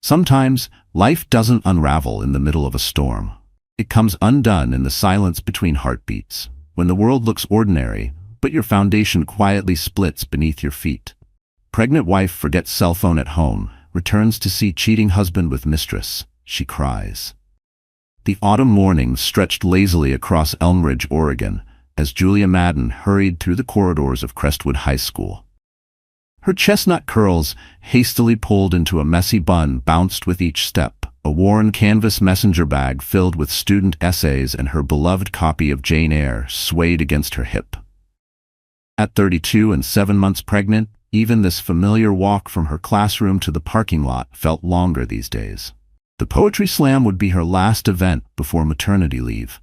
Sometimes, life doesn't unravel in the middle of a storm. It comes undone in the silence between heartbeats, when the world looks ordinary, but your foundation quietly splits beneath your feet. Pregnant wife forgets cell phone at home, returns to see cheating husband with mistress. She cries. The autumn morning stretched lazily across Elm Ridge, Oregon, as Julia Madden hurried through the corridors of Crestwood High School. Her chestnut curls, hastily pulled into a messy bun, bounced with each step. A worn canvas messenger bag filled with student essays and her beloved copy of Jane Eyre swayed against her hip. At 32 and 7 months pregnant, even this familiar walk from her classroom to the parking lot felt longer these days. The poetry slam would be her last event before maternity leave,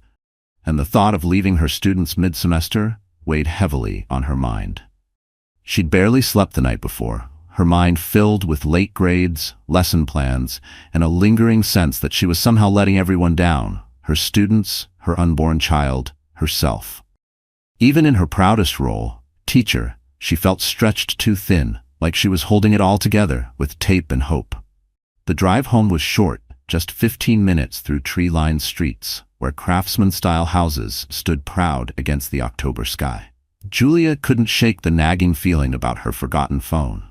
and the thought of leaving her students mid-semester weighed heavily on her mind. She'd barely slept the night before, her mind filled with late grades, lesson plans, and a lingering sense that she was somehow letting everyone down, her students, her unborn child, herself. Even in her proudest role, teacher, she felt stretched too thin, like she was holding it all together with tape and hope. The drive home was short, just 15 minutes through tree-lined streets, where craftsman-style houses stood proud against the October sky. Julia couldn't shake the nagging feeling about her forgotten phone.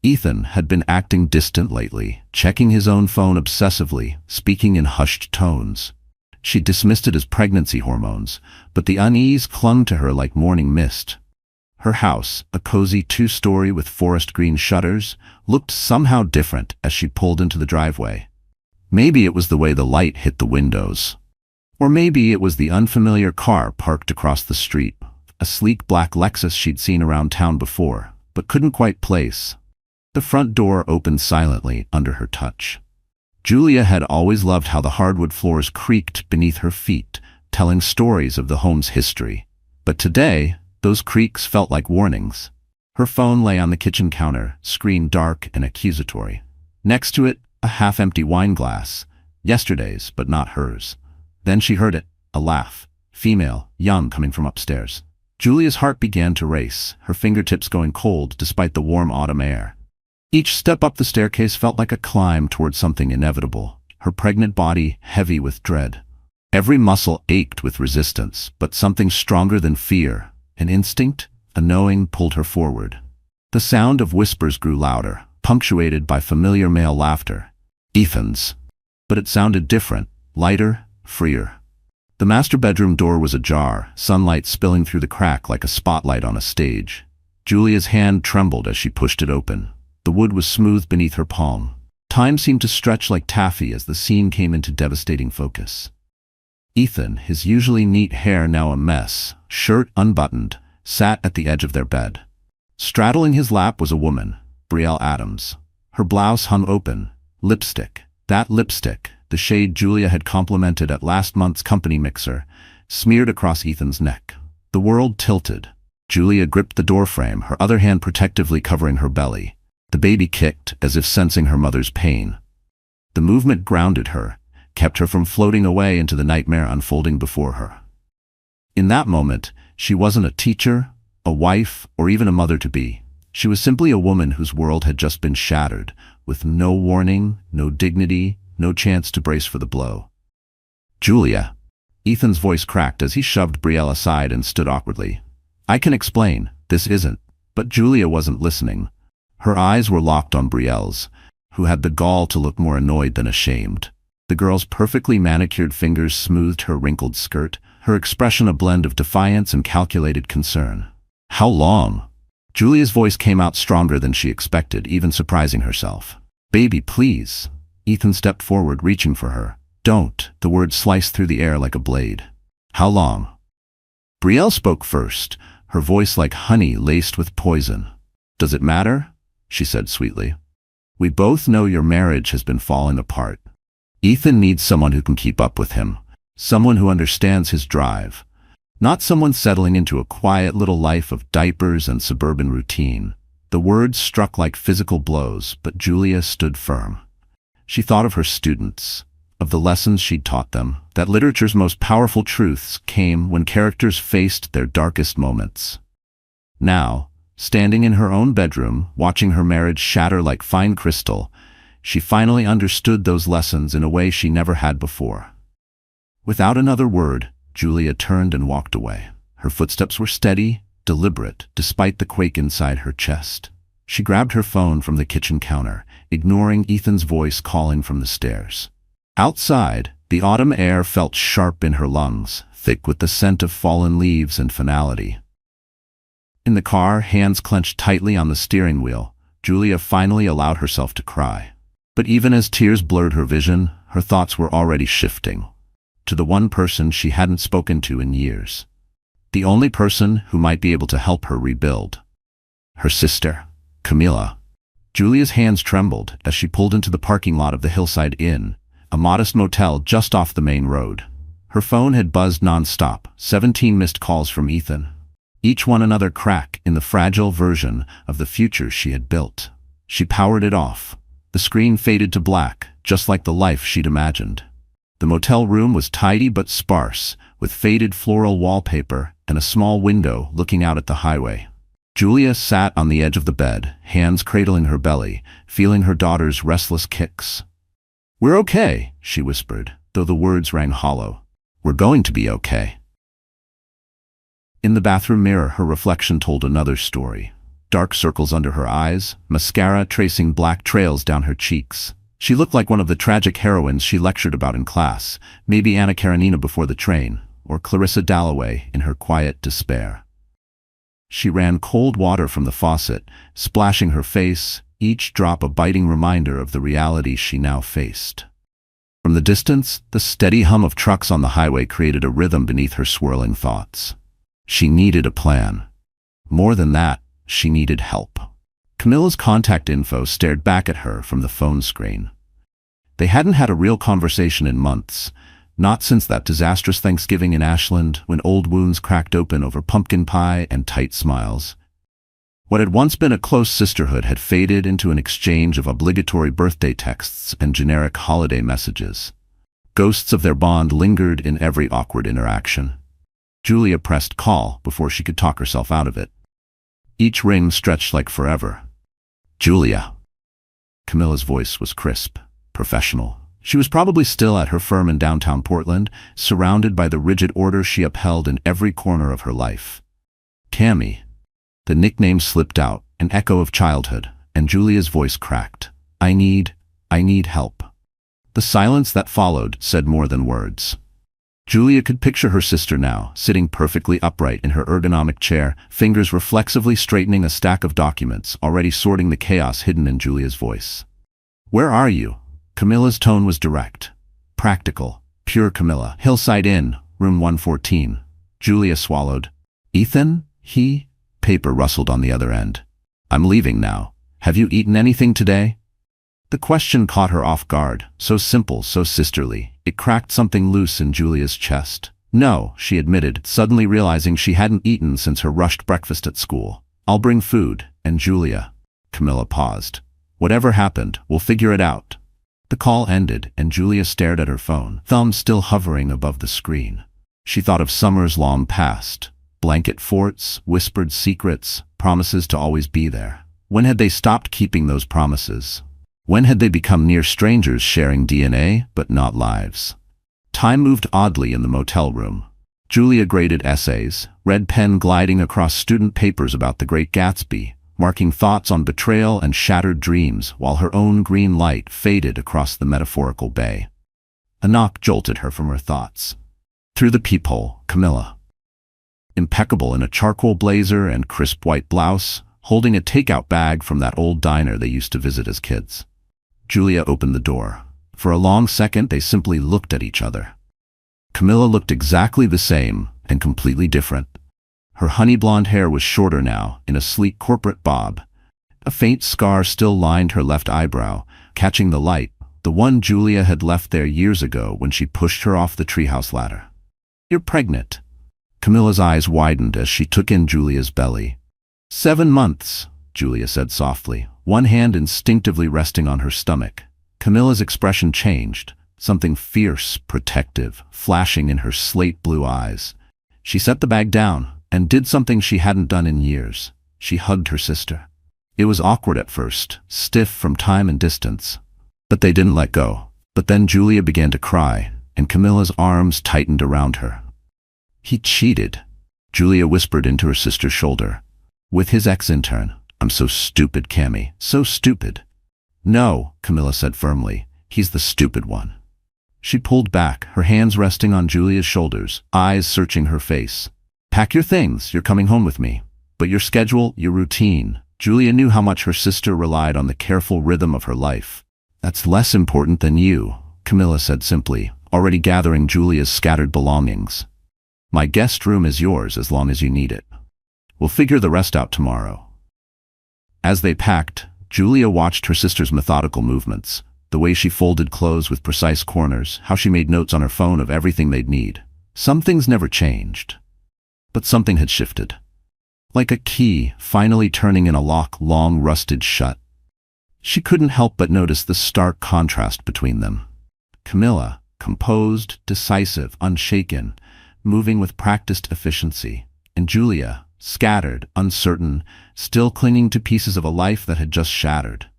Ethan had been acting distant lately, checking his own phone obsessively, speaking in hushed tones. She dismissed it as pregnancy hormones, but the unease clung to her like morning mist. Her house, a cozy 2-story with forest green shutters, looked somehow different as she pulled into the driveway. Maybe it was the way the light hit the windows. Or maybe it was the unfamiliar car parked across the street, a sleek black Lexus she'd seen around town before, but couldn't quite place. The front door opened silently under her touch. Julia had always loved how the hardwood floors creaked beneath her feet, telling stories of the home's history. But today, those creaks felt like warnings. Her phone lay on the kitchen counter, screen dark and accusatory. Next to it, a half-empty wine glass, yesterday's but not hers. Then she heard it, a laugh, female, young, coming from upstairs. Julia's heart began to race, her fingertips going cold despite the warm autumn air. Each step up the staircase felt like a climb toward something inevitable, her pregnant body heavy with dread. Every muscle ached with resistance, but something stronger than fear, an instinct, a knowing, pulled her forward. The sound of whispers grew louder, punctuated by familiar male laughter. Ethan's. But it sounded different, lighter, freer. The master bedroom door was ajar, sunlight spilling through the crack like a spotlight on a stage. Julia's hand trembled as she pushed it open. The wood was smooth beneath her palm. Time seemed to stretch like taffy as the scene came into devastating focus. Ethan, his usually neat hair now a mess, shirt unbuttoned, sat at the edge of their bed. Straddling his lap was a woman, Brielle Adams. Her blouse hung open. Lipstick. That lipstick, the shade Julia had complimented at last month's company mixer, smeared across Ethan's neck. The world tilted. Julia gripped the doorframe, her other hand protectively covering her belly. The baby kicked, as if sensing her mother's pain. The movement grounded her, kept her from floating away into the nightmare unfolding before her. In that moment, she wasn't a teacher, a wife, or even a mother-to-be. She was simply a woman whose world had just been shattered, with no warning, no dignity, no chance to brace for the blow. "Julia." Ethan's voice cracked as he shoved Brielle aside and stood awkwardly. "I can explain, this isn't." But Julia wasn't listening. Her eyes were locked on Brielle's, who had the gall to look more annoyed than ashamed. The girl's perfectly manicured fingers smoothed her wrinkled skirt, her expression a blend of defiance and calculated concern. "How long?" Julia's voice came out stronger than she expected, even surprising herself. "Baby, please." Ethan stepped forward, reaching for her. "Don't." The words sliced through the air like a blade. "How long?" Brielle spoke first, her voice like honey laced with poison. "Does it matter?" she said sweetly. "We both know your marriage has been falling apart. Ethan needs someone who can keep up with him, someone who understands his drive, not someone settling into a quiet little life of diapers and suburban routine." The words struck like physical blows, but Julia stood firm. She thought of her students, of the lessons she'd taught them, that literature's most powerful truths came when characters faced their darkest moments. Now, standing in her own bedroom, watching her marriage shatter like fine crystal, she finally understood those lessons in a way she never had before. Without another word, Julia turned and walked away. Her footsteps were steady, deliberate, despite the quake inside her chest. She grabbed her phone from the kitchen counter, ignoring Ethan's voice calling from the stairs. Outside, the autumn air felt sharp in her lungs, thick with the scent of fallen leaves and finality. In the car, hands clenched tightly on the steering wheel, Julia finally allowed herself to cry. But even as tears blurred her vision, her thoughts were already shifting. To the one person she hadn't spoken to in years. The only person who might be able to help her rebuild. Her sister, Camilla. Julia's hands trembled as she pulled into the parking lot of the Hillside Inn, a modest motel just off the main road. Her phone had buzzed non-stop, 17 missed calls from Ethan. Each one another crack in the fragile version of the future she had built. She powered it off. The screen faded to black, just like the life she'd imagined. The motel room was tidy but sparse, with faded floral wallpaper and a small window looking out at the highway. Julia sat on the edge of the bed, hands cradling her belly, feeling her daughter's restless kicks. "We're okay," she whispered, though the words rang hollow. "We're going to be okay." In the bathroom mirror, her reflection told another story. Dark circles under her eyes, mascara tracing black trails down her cheeks. She looked like one of the tragic heroines she lectured about in class, maybe Anna Karenina before the train, or Clarissa Dalloway in her quiet despair. She ran cold water from the faucet, splashing her face, each drop a biting reminder of the reality she now faced. From the distance, the steady hum of trucks on the highway created a rhythm beneath her swirling thoughts. She needed a plan. More than that, she needed help. Camilla's contact info stared back at her from the phone screen. They hadn't had a real conversation in months, not since that disastrous Thanksgiving in Ashland when old wounds cracked open over pumpkin pie and tight smiles. What had once been a close sisterhood had faded into an exchange of obligatory birthday texts and generic holiday messages. Ghosts of their bond lingered in every awkward interaction. Julia pressed call before she could talk herself out of it. Each ring stretched like forever. "Julia." Camilla's voice was crisp, professional. She was probably still at her firm in downtown Portland, surrounded by the rigid order she upheld in every corner of her life. "Cammy." The nickname slipped out, an echo of childhood, and Julia's voice cracked. I need help." The silence that followed said more than words. Julia could picture her sister now, sitting perfectly upright in her ergonomic chair, fingers reflexively straightening a stack of documents, already sorting the chaos hidden in Julia's voice. "Where are you?" Camilla's tone was direct. Practical. Pure Camilla. "Hillside Inn, room 114. Julia swallowed. "Ethan? He?" Paper rustled on the other end. "I'm leaving now. Have you eaten anything today?" The question caught her off guard, so simple, so sisterly. It cracked something loose in Julia's chest. "No," she admitted, suddenly realizing she hadn't eaten since her rushed breakfast at school. "I'll bring food." And Julia. Camilla paused. "Whatever happened, we'll figure it out." The call ended, and Julia stared at her phone, thumb still hovering above the screen. She thought of summers long past. Blanket forts, whispered secrets, promises to always be there. When had they stopped keeping those promises? When had they become near strangers sharing DNA, but not lives? Time moved oddly in the motel room. Julia graded essays, red pen gliding across student papers about the Great Gatsby, marking thoughts on betrayal and shattered dreams, while her own green light faded across the metaphorical bay. A knock jolted her from her thoughts. Through the peephole, Camilla. Impeccable in a charcoal blazer and crisp white blouse, holding a takeout bag from that old diner they used to visit as kids. Julia opened the door. For a long second, they simply looked at each other. Camilla looked exactly the same and completely different. Her honey blonde hair was shorter now, in a sleek corporate bob. A faint scar still lined her left eyebrow, catching the light, the one Julia had left there years ago when she pushed her off the treehouse ladder. "You're pregnant." Camilla's eyes widened as she took in Julia's belly. 7 months, Julia said softly, one hand instinctively resting on her stomach. Camilla's expression changed, something fierce, protective, flashing in her slate blue eyes. She set the bag down and did something she hadn't done in years. She hugged her sister. It was awkward at first, stiff from time and distance. But they didn't let go. But then Julia began to cry, and Camilla's arms tightened around her. He cheated, Julia whispered into her sister's shoulder. With his ex-intern. I'm so stupid, Cammy. So stupid. No, Camilla said firmly. He's the stupid one. She pulled back, her hands resting on Julia's shoulders, eyes searching her face. Pack your things, you're coming home with me. But your schedule, your routine. Julia knew how much her sister relied on the careful rhythm of her life. That's less important than you, Camilla said simply, already gathering Julia's scattered belongings. My guest room is yours as long as you need it. We'll figure the rest out tomorrow. As they packed, Julia watched her sister's methodical movements, the way she folded clothes with precise corners, how she made notes on her phone of everything they'd need. Some things never changed. But something had shifted. Like a key finally turning in a lock long rusted shut. She couldn't help but notice the stark contrast between them. Camilla, composed, decisive, unshaken, moving with practiced efficiency, and Julia, scattered, uncertain, still clinging to pieces of a life that had just shattered.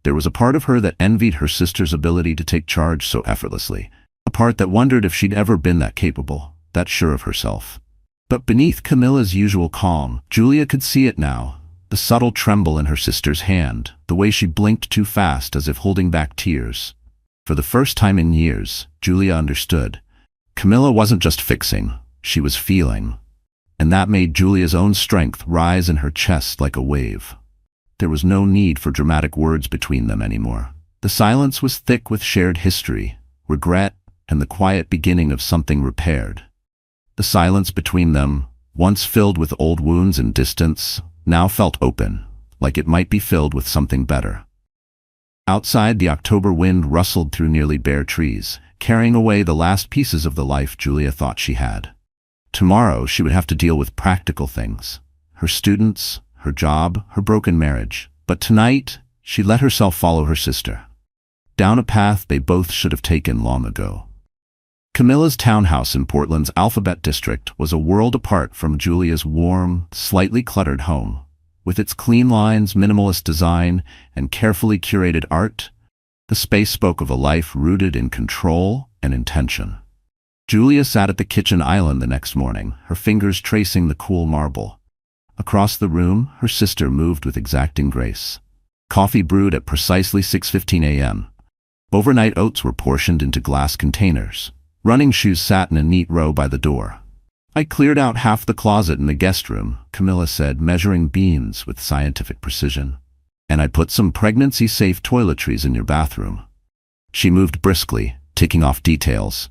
There was a part of her that envied her sister's ability to take charge so effortlessly, a part that wondered if she'd ever been that capable, that sure of herself. But beneath Camilla's usual calm, Julia could see it now, the subtle tremble in her sister's hand, the way she blinked too fast as if holding back tears. For the first time in years, Julia understood. Camilla wasn't just fixing, she was feeling. And that made Julia's own strength rise in her chest like a wave. There was no need for dramatic words between them anymore. The silence was thick with shared history, regret, and the quiet beginning of something repaired. The silence between them, once filled with old wounds and distance, now felt open, like it might be filled with something better. Outside, the October wind rustled through nearly bare trees, carrying away the last pieces of the life Julia thought she had. Tomorrow she would have to deal with practical things. Her students, her job, her broken marriage. But tonight, she let herself follow her sister. Down a path they both should have taken long ago. Camilla's townhouse in Portland's Alphabet District was a world apart from Julia's warm, slightly cluttered home. With its clean lines, minimalist design, and carefully curated art, the space spoke of a life rooted in control and intention. Julia sat at the kitchen island the next morning, her fingers tracing the cool marble. Across the room, her sister moved with exacting grace. Coffee brewed at precisely 6:15 a.m. Overnight oats were portioned into glass containers. Running shoes sat in a neat row by the door. I cleared out half the closet in the guest room, Camilla said, measuring beams with scientific precision. And I put some pregnancy-safe toiletries in your bathroom. She moved briskly, ticking off details.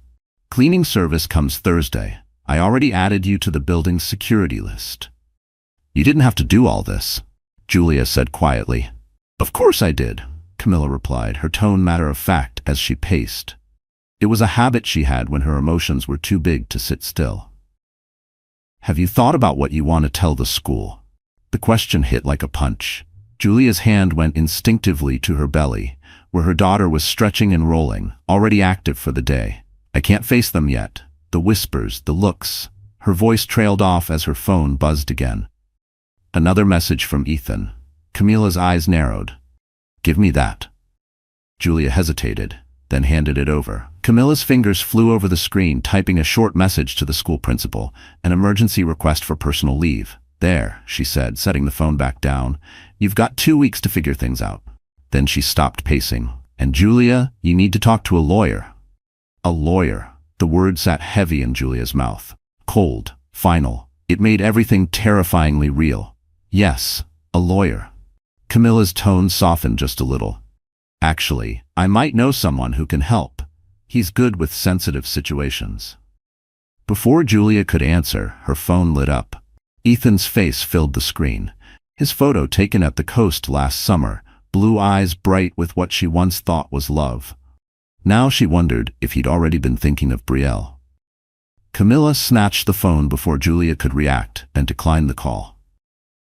Cleaning service comes Thursday. I already added you to the building's security list. You didn't have to do all this, Julia said quietly. Of course I did, Camilla replied, her tone matter-of-fact as she paced. It was a habit she had when her emotions were too big to sit still. Have you thought about what you want to tell the school? The question hit like a punch. Julia's hand went instinctively to her belly, where her daughter was stretching and rolling, already active for the day. I can't face them yet. The whispers, the looks. Her voice trailed off as her phone buzzed again. Another message from Ethan. Camilla's eyes narrowed. Give me that. Julia hesitated, then handed it over. Camilla's fingers flew over the screen, typing a short message to the school principal, an emergency request for personal leave. There, she said, setting the phone back down. You've got 2 weeks to figure things out. Then she stopped pacing. And Julia, you need to talk to a lawyer. A lawyer. The word sat heavy in Julia's mouth. Cold, final. It made everything terrifyingly real. Yes, a lawyer. Camilla's tone softened just a little. Actually, I might know someone who can help. He's good with sensitive situations. Before Julia could answer, her phone lit up. Ethan's face filled the screen. His photo taken at the coast last summer, blue eyes bright with what she once thought was love. Now she wondered if he'd already been thinking of Brielle. Camilla snatched the phone before Julia could react and declined the call.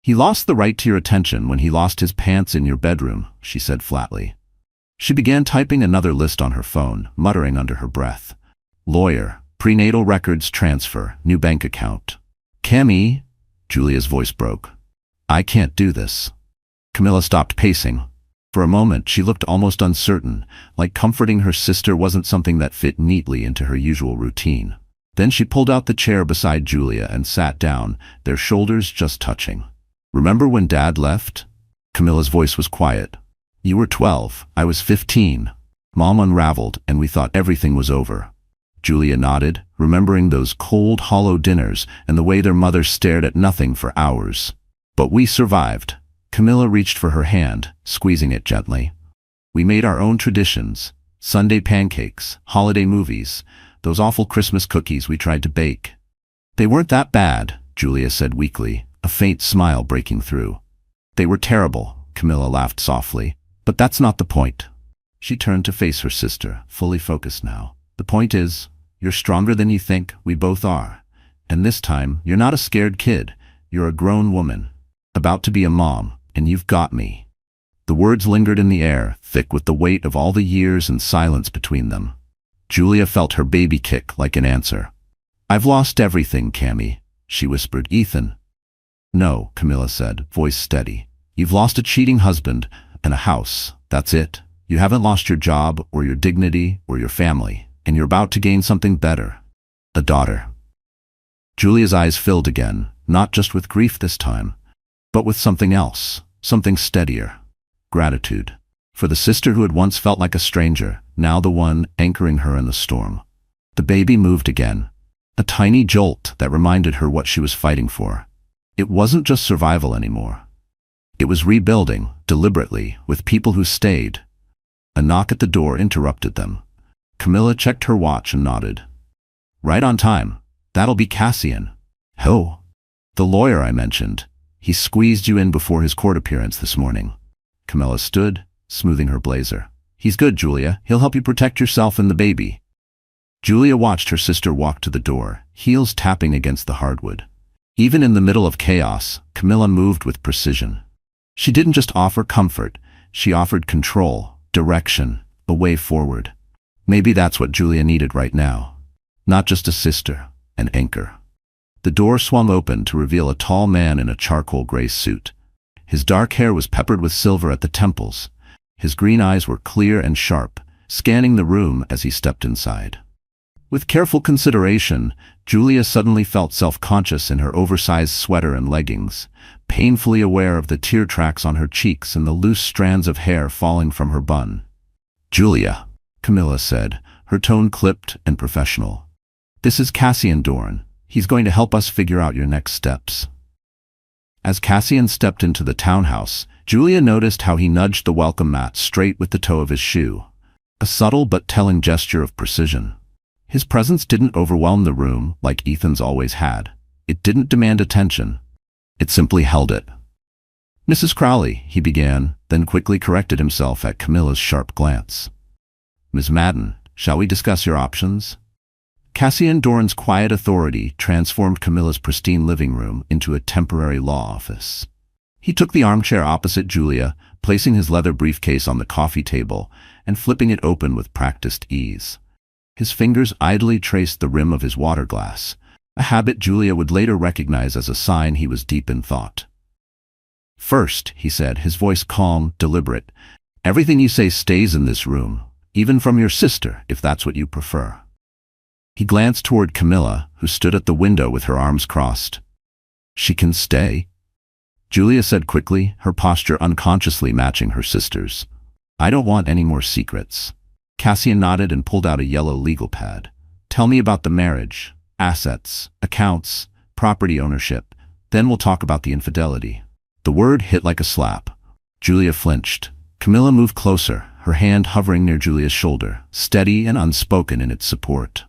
He lost the right to your attention when he lost his pants in your bedroom, she said flatly. She began typing another list on her phone, muttering under her breath. Lawyer, prenatal records transfer, new bank account. Cammy, Julia's voice broke. I can't do this. Camilla stopped pacing. For a moment she looked almost uncertain, like comforting her sister wasn't something that fit neatly into her usual routine. Then she pulled out the chair beside Julia and sat down, their shoulders just touching. "Remember when Dad left?" Camilla's voice was quiet. "You were 12, I was 15. Mom unraveled and we thought everything was over." Julia nodded, remembering those cold, hollow dinners and the way their mother stared at nothing for hours. "But we survived." Camilla reached for her hand, squeezing it gently. "We made our own traditions. Sunday pancakes, holiday movies, those awful Christmas cookies we tried to bake." "They weren't that bad," Julia said weakly, a faint smile breaking through. "They were terrible," Camilla laughed softly. "But that's not the point." She turned to face her sister, fully focused now. "The point is, you're stronger than you think, we both are. And this time, you're not a scared kid. You're a grown woman, about to be a mom, and you've got me." The words lingered in the air, thick with the weight of all the years and silence between them. Julia felt her baby kick like an answer. "I've lost everything, Cammy," she whispered. "Ethan." "No," Camilla said, voice steady. "You've lost a cheating husband and a house, that's it. You haven't lost your job or your dignity or your family, and you're about to gain something better. A daughter." Julia's eyes filled again, not just with grief this time, but with something else, something steadier. Gratitude. For the sister who had once felt like a stranger, now the one anchoring her in the storm. The baby moved again. A tiny jolt that reminded her what she was fighting for. It wasn't just survival anymore. It was rebuilding, deliberately, with people who stayed. A knock at the door interrupted them. Camilla checked her watch and nodded. "Right on time. That'll be Cassian." "Oh, the lawyer I mentioned. He squeezed you in before his court appearance this morning." Camilla stood, smoothing her blazer. "He's good, Julia. He'll help you protect yourself and the baby." Julia watched her sister walk to the door, heels tapping against the hardwood. Even in the middle of chaos, Camilla moved with precision. She didn't just offer comfort, she offered control, direction, a way forward. Maybe that's what Julia needed right now. Not just a sister, an anchor. The door swung open to reveal a tall man in a charcoal gray suit. His dark hair was peppered with silver at the temples. His green eyes were clear and sharp, scanning the room as he stepped inside. With careful consideration, Julia suddenly felt self-conscious in her oversized sweater and leggings, painfully aware of the tear tracks on her cheeks and the loose strands of hair falling from her bun. "Julia," Camilla said, her tone clipped and professional. "This is Cassian Dorn. He's going to help us figure out your next steps." As Cassian stepped into the townhouse, Julia noticed how he nudged the welcome mat straight with the toe of his shoe. A subtle but telling gesture of precision. His presence didn't overwhelm the room like Ethan's always had. It didn't demand attention. It simply held it. "Mrs. Crowley," he began, then quickly corrected himself at Camilla's sharp glance. "Ms. Madden, shall we discuss your options?" Cassian Dorn's quiet authority transformed Camilla's pristine living room into a temporary law office. He took the armchair opposite Julia, placing his leather briefcase on the coffee table and flipping it open with practiced ease. His fingers idly traced the rim of his water glass, a habit Julia would later recognize as a sign he was deep in thought. "First," he said, his voice calm, deliberate, "everything you say stays in this room, even from your sister, if that's what you prefer." He glanced toward Camilla, who stood at the window with her arms crossed. "She can stay," Julia said quickly, her posture unconsciously matching her sister's. "I don't want any more secrets." Cassian nodded and pulled out a yellow legal pad. "Tell me about the marriage, assets, accounts, property ownership. Then we'll talk about the infidelity." The word hit like a slap. Julia flinched. Camilla moved closer, her hand hovering near Julia's shoulder, steady and unspoken in its support.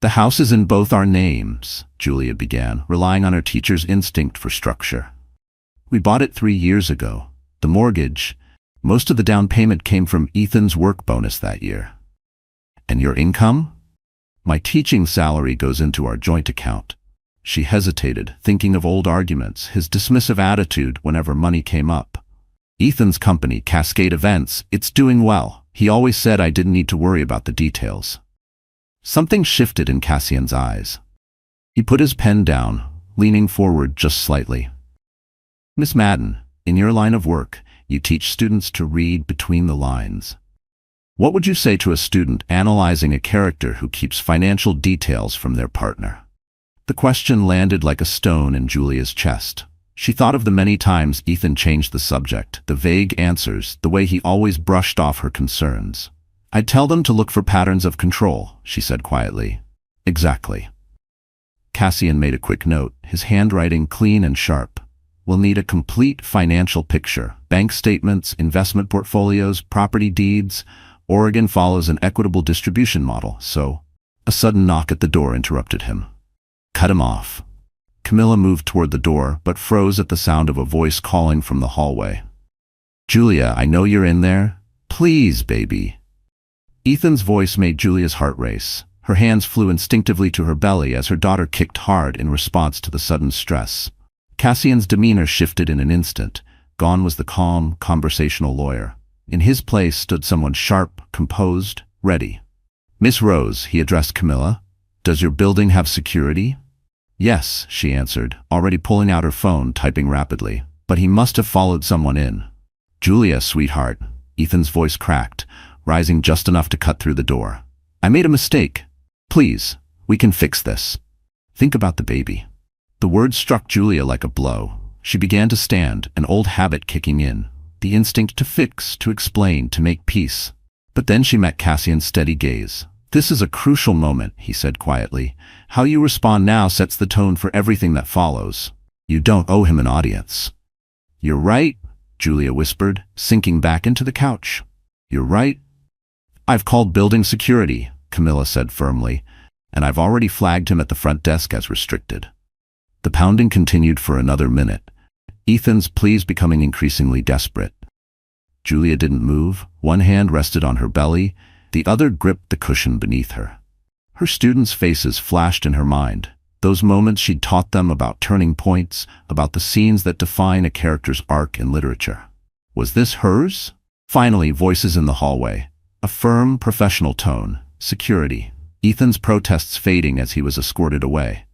"The house is in both our names," Julia began, relying on her teacher's instinct for structure. "We bought it 3 years ago. The mortgage, most of the down payment came from Ethan's work bonus that year." "And your income?" "My teaching salary goes into our joint account." She hesitated, thinking of old arguments, his dismissive attitude whenever money came up. "Ethan's company, Cascade Events, it's doing well. He always said I didn't need to worry about the details." Something shifted in Cassian's eyes. He put his pen down, leaning forward just slightly. "Miss Madden, in your line of work, You teach students to read between the lines. What would you say to a student analyzing a character who keeps financial details from their partner? The question landed like a stone in Julia's chest. She thought of the many times Ethan changed the subject, the vague answers, the way he always brushed off her concerns. "I'd tell them to look for patterns of control," she said quietly. "Exactly." Cassian made a quick note, his handwriting clean and sharp. "We'll need a complete financial picture. Bank statements, investment portfolios, property deeds. Oregon follows an equitable distribution model, so—" A sudden knock at the door interrupted him. Cut him off. Camilla moved toward the door, but froze at the sound of a voice calling from the hallway. "Julia, I know you're in there. Please, baby." Ethan's voice made Julia's heart race. Her hands flew instinctively to her belly as her daughter kicked hard in response to the sudden stress. Cassian's demeanor shifted in an instant. Gone was the calm, conversational lawyer. In his place stood someone sharp, composed, ready. "Miss Rose," he addressed Camilla, "does your building have security?" "Yes," she answered, already pulling out her phone, typing rapidly. "But he must have followed someone in." "Julia, sweetheart," Ethan's voice cracked, rising just enough to cut through the door. "I made a mistake. Please, we can fix this. Think about the baby." The words struck Julia like a blow. She began to stand, an old habit kicking in, the instinct to fix, to explain, to make peace. But then she met Cassian's steady gaze. "This is a crucial moment," he said quietly. "How you respond now sets the tone for everything that follows. You don't owe him an audience." "You're right," Julia whispered, sinking back into the couch. "You're right." "I've called building security," Camilla said firmly, "and I've already flagged him at the front desk as restricted." The pounding continued for another minute, Ethan's pleas becoming increasingly desperate. Julia didn't move. One hand rested on her belly, the other gripped the cushion beneath her. Her students' faces flashed in her mind, those moments she'd taught them about turning points, about the scenes that define a character's arc in literature. Was this hers? Finally, voices in the hallway. A firm, professional tone. Security. Ethan's protests fading as he was escorted away.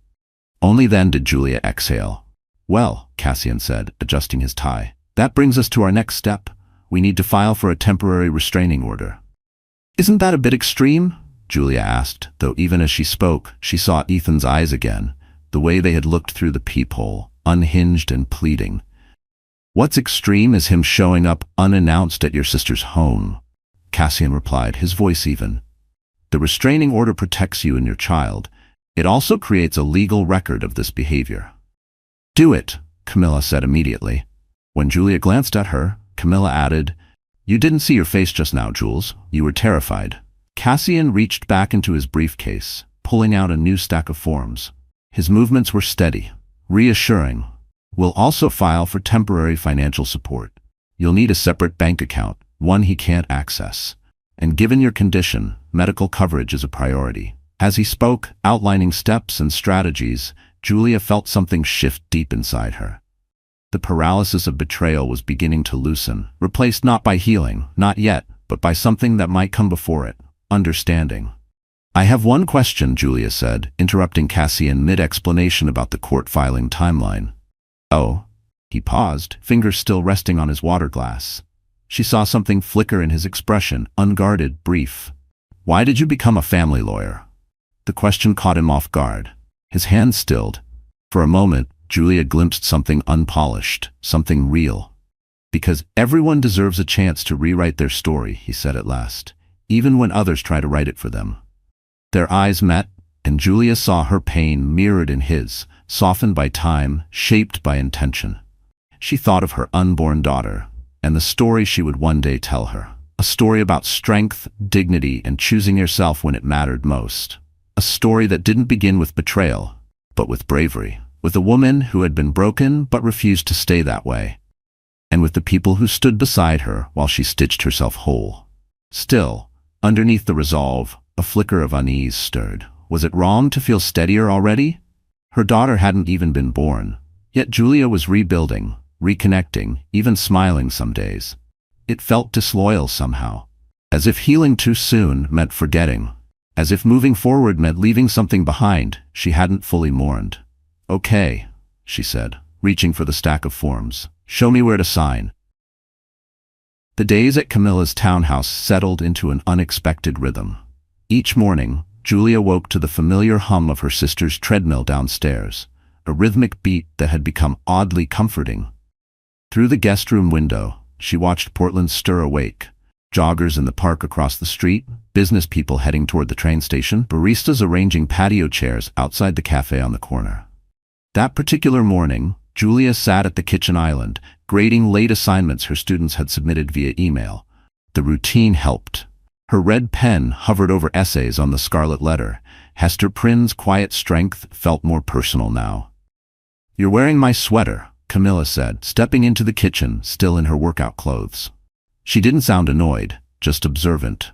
Only then did Julia exhale. "Well," Cassian said, adjusting his tie, "that brings us to our next step. We need to file for a temporary restraining order." "Isn't that a bit extreme?" Julia asked, though even as she spoke, she saw Ethan's eyes again, the way they had looked through the peephole, unhinged and pleading. "What's extreme is him showing up unannounced at your sister's home," Cassian replied, his voice even. "The restraining order protects you and your child. It also creates a legal record of this behavior." "Do it," Camilla said immediately. When Julia glanced at her, Camilla added, "You didn't see your face just now, Jules. You were terrified." Cassian reached back into his briefcase, pulling out a new stack of forms. His movements were steady, reassuring. "We'll also file for temporary financial support. You'll need a separate bank account, one he can't access. And given your condition, medical coverage is a priority." As he spoke, outlining steps and strategies, Julia felt something shift deep inside her. The paralysis of betrayal was beginning to loosen, replaced not by healing, not yet, but by something that might come before it, understanding. "I have one question," Julia said, interrupting Cassian mid-explanation about the court filing timeline. "Oh." He paused, fingers still resting on his water glass. She saw something flicker in his expression, unguarded, brief. "Why did you become a family lawyer?" The question caught him off guard. His hand stilled. For a moment, Julia glimpsed something unpolished, something real. "Because everyone deserves a chance to rewrite their story," he said at last, "even when others try to write it for them." Their eyes met, and Julia saw her pain mirrored in his, softened by time, shaped by intention. She thought of her unborn daughter, and the story she would one day tell her. A story about strength, dignity, and choosing yourself when it mattered most. A story that didn't begin with betrayal, but with bravery, with a woman who had been broken but refused to stay that way, and with the people who stood beside her while she stitched herself whole. Still, underneath the resolve, a flicker of unease stirred. Was it wrong to feel steadier already? Her daughter hadn't even been born, yet Julia was rebuilding, reconnecting, even smiling some days. It felt disloyal somehow, as if healing too soon meant forgetting. As if moving forward meant leaving something behind she hadn't fully mourned. "Okay," she said, reaching for the stack of forms. "Show me where to sign." The days at Camilla's townhouse settled into an unexpected rhythm. Each morning, Julia woke to the familiar hum of her sister's treadmill downstairs, a rhythmic beat that had become oddly comforting. Through the guest room window, she watched Portland stir awake. Joggers in the park across the street, business people heading toward the train station, baristas arranging patio chairs outside the cafe on the corner. That particular morning, Julia sat at the kitchen island, grading late assignments her students had submitted via email. The routine helped. Her red pen hovered over essays on the scarlet letter. Hester Prynne's quiet strength felt more personal now. "You're wearing my sweater," Camilla said, stepping into the kitchen, still in her workout clothes. She didn't sound annoyed, just observant.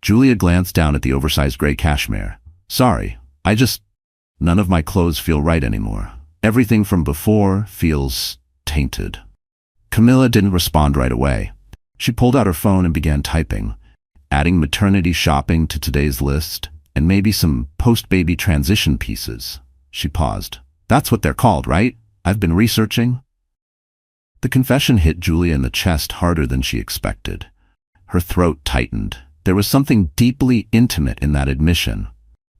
Julia glanced down at the oversized gray cashmere. "Sorry, none of my clothes feel right anymore. Everything from before feels tainted." Camilla didn't respond right away. She pulled out her phone and began typing, adding maternity shopping to today's list, and maybe some post-baby transition pieces. She paused. "That's what they're called, right? I've been researching." The confession hit Julia in the chest harder than she expected. Her throat tightened. There was something deeply intimate in that admission.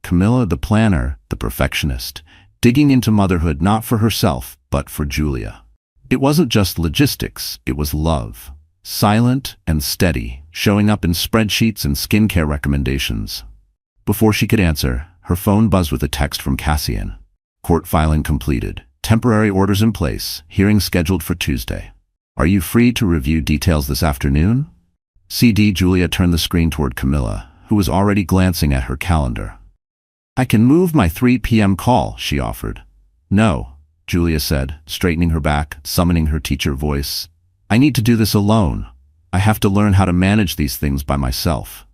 Camilla, the planner, the perfectionist, digging into motherhood not for herself, but for Julia. It wasn't just logistics, it was love. Silent and steady, showing up in spreadsheets and skincare recommendations. Before she could answer, her phone buzzed with a text from Cassian. "Court filing completed. Temporary orders in place. Hearing scheduled for Tuesday. Are you free to review details this afternoon?" Julia turned the screen toward Camilla, who was already glancing at her calendar. "I can move my 3 p.m. call," she offered. "No," Julia said, straightening her back, summoning her teacher voice. "I need to do this alone. I have to learn how to manage these things by myself."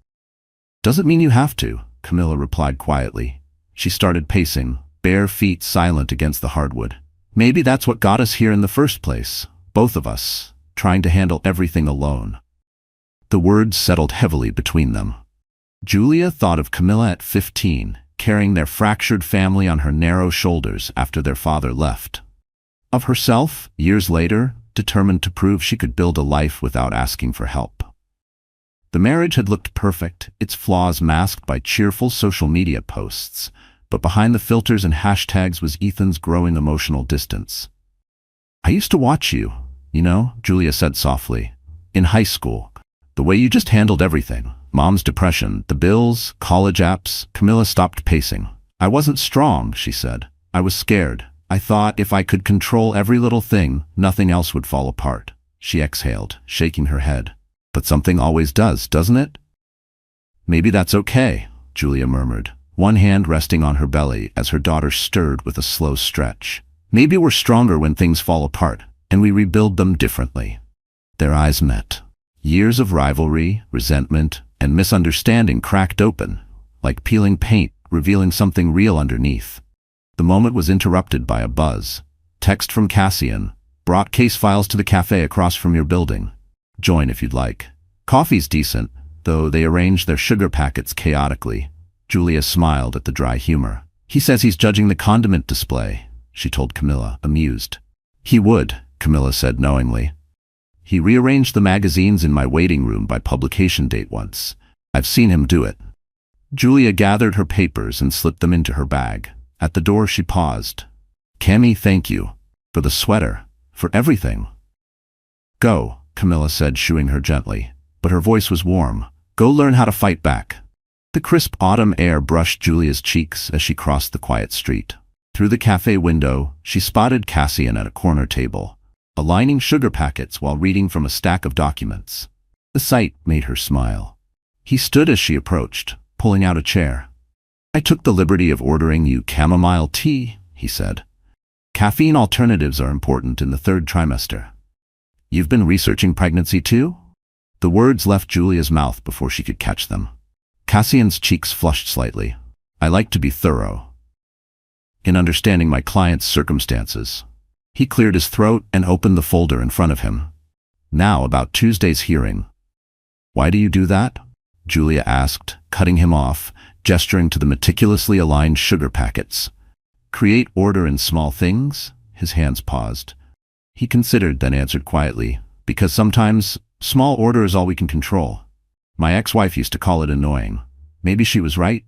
"Doesn't mean you have to," Camilla replied quietly. She started pacing, bare feet silent against the hardwood. "Maybe that's what got us here in the first place, both of us, trying to handle everything alone." The words settled heavily between them. Julia thought of Camilla at 15, carrying their fractured family on her narrow shoulders after their father left. Of herself, years later, determined to prove she could build a life without asking for help. The marriage had looked perfect, its flaws masked by cheerful social media posts, but behind the filters and hashtags was Ethan's growing emotional distance. "I used to watch you, Julia said softly. "In high school. The way you just handled everything. Mom's depression, the bills, college apps." Camilla stopped pacing. "I wasn't strong," she said. "I was scared. I thought if I could control every little thing, nothing else would fall apart." She exhaled, shaking her head. "But something always does, doesn't it?" "Maybe that's okay," Julia murmured, one hand resting on her belly as her daughter stirred with a slow stretch. "Maybe we're stronger when things fall apart, and we rebuild them differently." Their eyes met. Years of rivalry, resentment, and misunderstanding cracked open, like peeling paint, revealing something real underneath. The moment was interrupted by a buzz. Text from Cassian. "Brought case files to the cafe across from your building. Join if you'd like. Coffee's decent, though they arranged their sugar packets chaotically." Julia smiled at the dry humor. "He says he's judging the condiment display," she told Camilla, amused. "He would," Camilla said knowingly. "He rearranged the magazines in my waiting room by publication date once. I've seen him do it." Julia gathered her papers and slipped them into her bag. At the door she paused. "Cammy, thank you. For the sweater. For everything." "Go," Camilla said, shooing her gently, but her voice was warm. "Go learn how to fight back." The crisp autumn air brushed Julia's cheeks as she crossed the quiet street. Through the cafe window, she spotted Cassian at a corner table, aligning sugar packets while reading from a stack of documents. The sight made her smile. He stood as she approached, pulling out a chair. "I took the liberty of ordering you chamomile tea," he said. "Caffeine alternatives are important in the 3rd trimester." "You've been researching pregnancy too?" The words left Julia's mouth before she could catch them. Cassian's cheeks flushed slightly. "I like to be thorough in understanding my client's circumstances." He cleared his throat and opened the folder in front of him. "Now about Tuesday's hearing." "Why do you do that?" Julia asked, cutting him off, gesturing to the meticulously aligned sugar packets. "Create order in small things?" His hands paused. He considered, then answered quietly, "Because sometimes Small order is all we can control. My ex-wife used to call it annoying. Maybe she was right?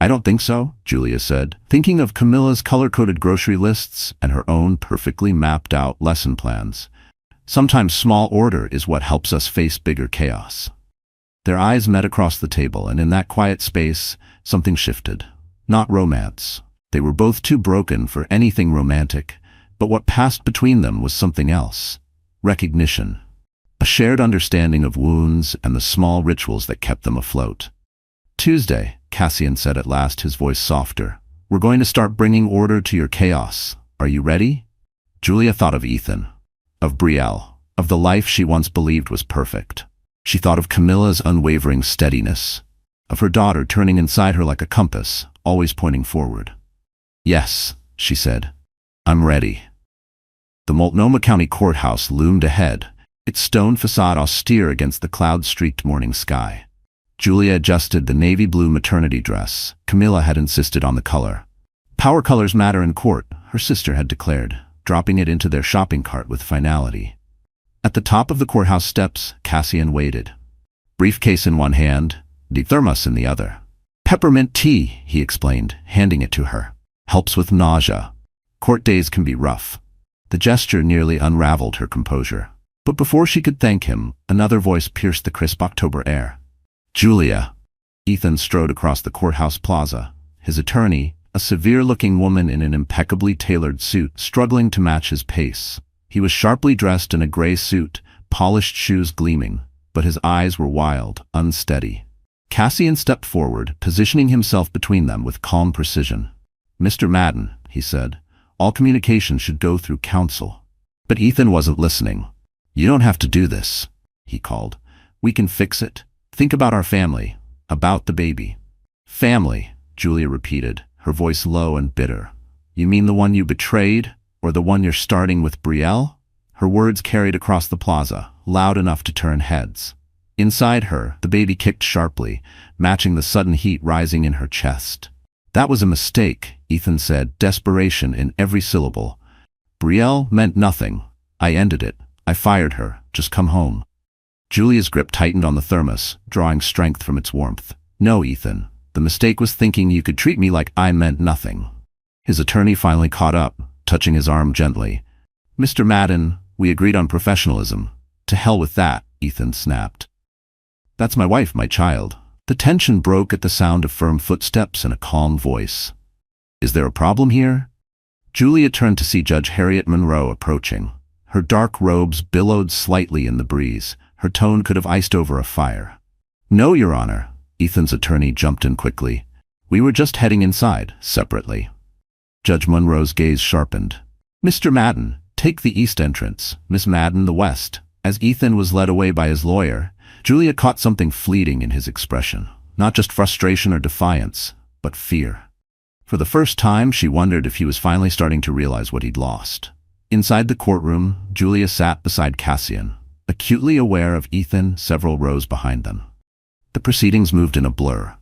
I don't think so, Julia said, thinking of Camilla's color-coded grocery lists and her own perfectly mapped-out lesson plans. Sometimes small order is what helps us face bigger chaos. Their eyes met across the table, and in that quiet space, something shifted. Not romance. They were both too broken for anything romantic, but what passed between them was something else. Recognition. A shared understanding of wounds and the small rituals that kept them afloat. Tuesday, Cassian said at last, his voice softer. We're going to start bringing order to your chaos. Are you ready? Julia thought of Ethan, of Brielle, of the life she once believed was perfect. She thought of Camilla's unwavering steadiness, of her daughter turning inside her like a compass, always pointing forward. Yes, she said. I'm ready. The Multnomah County Courthouse loomed ahead, its stone facade austere against the cloud-streaked morning sky. Julia adjusted the navy blue maternity dress. Camilla had insisted on the color. Power colors matter in court, her sister had declared, dropping it into their shopping cart with finality. At the top of the courthouse steps, Cassian waited. Briefcase in one hand, the thermos in the other. Peppermint tea, he explained, handing it to her. Helps with nausea. Court days can be rough. The gesture nearly unraveled her composure. But before she could thank him, another voice pierced the crisp October air. Julia. Ethan strode across the courthouse plaza, his attorney, a severe-looking woman in an impeccably tailored suit, struggling to match his pace. He was sharply dressed in a gray suit, polished shoes gleaming, but his eyes were wild, unsteady. Cassian stepped forward, positioning himself between them with calm precision. Mr. Madden, he said, all communication should go through counsel. But Ethan wasn't listening. You don't have to do this, he called. We can fix it. Think about our family, about the baby. Family, Julia repeated, her voice low and bitter. You mean the one you betrayed, or the one you're starting with Brielle? Her words carried across the plaza, loud enough to turn heads. Inside her, the baby kicked sharply, matching the sudden heat rising in her chest. That was a mistake, Ethan said, desperation in every syllable. Brielle meant nothing. I ended it. I fired her. Just come home. Julia's grip tightened on the thermos, drawing strength from its warmth. No, Ethan. The mistake was thinking you could treat me like I meant nothing. His attorney finally caught up, touching his arm gently. Mr. Madden, we agreed on professionalism. To hell with that, Ethan snapped. That's my wife, my child. The tension broke at the sound of firm footsteps and a calm voice. Is there a problem here? Julia turned to see Judge Harriet Monroe approaching. Her dark robes billowed slightly in the breeze. Her tone could have iced over a fire. No, Your Honor. Ethan's attorney jumped in quickly. We were just heading inside, separately. Judge Monroe's gaze sharpened. Mr. Madden, take the east entrance, Miss Madden the west. As Ethan was led away by his lawyer, Julia caught something fleeting in his expression. Not just frustration or defiance, but fear. For the first time, she wondered if he was finally starting to realize what he'd lost. Inside the courtroom, Julia sat beside Cassian, acutely aware of Ethan several rows behind them. The proceedings moved in a blur.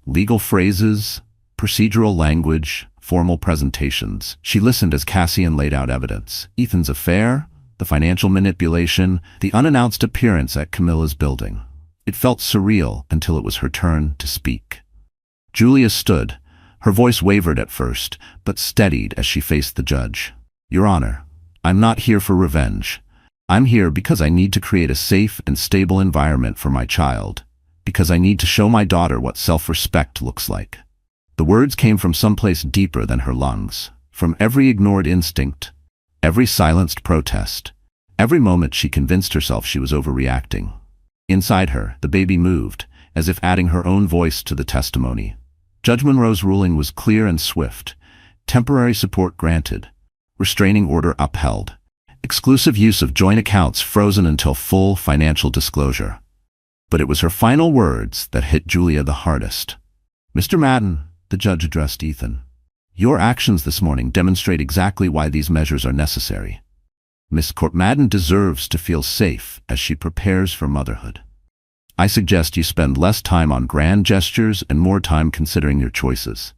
Legal phrases, procedural language, formal presentations. She listened as Cassian laid out evidence. Ethan's affair, the financial manipulation, the unannounced appearance at Camilla's building. It felt surreal until it was her turn to speak. Julia stood. Her voice wavered at first, but steadied as she faced the judge. Your Honor, I'm not here for revenge. I'm here because I need to create a safe and stable environment for my child, because I need to show my daughter what self-respect looks like. The words came from someplace deeper than her lungs, from every ignored instinct, every silenced protest, every moment she convinced herself she was overreacting. Inside her, the baby moved, as if adding her own voice to the testimony. Judge Monroe's ruling was clear and swift. Temporary support granted. Restraining order upheld. Exclusive use of joint accounts frozen until full financial disclosure. But it was her final words that hit Julia the hardest. Mr. Madden, the judge addressed Ethan. Your actions this morning demonstrate exactly why these measures are necessary. Miss Madden deserves to feel safe as she prepares for motherhood. I suggest you spend less time on grand gestures and more time considering your choices.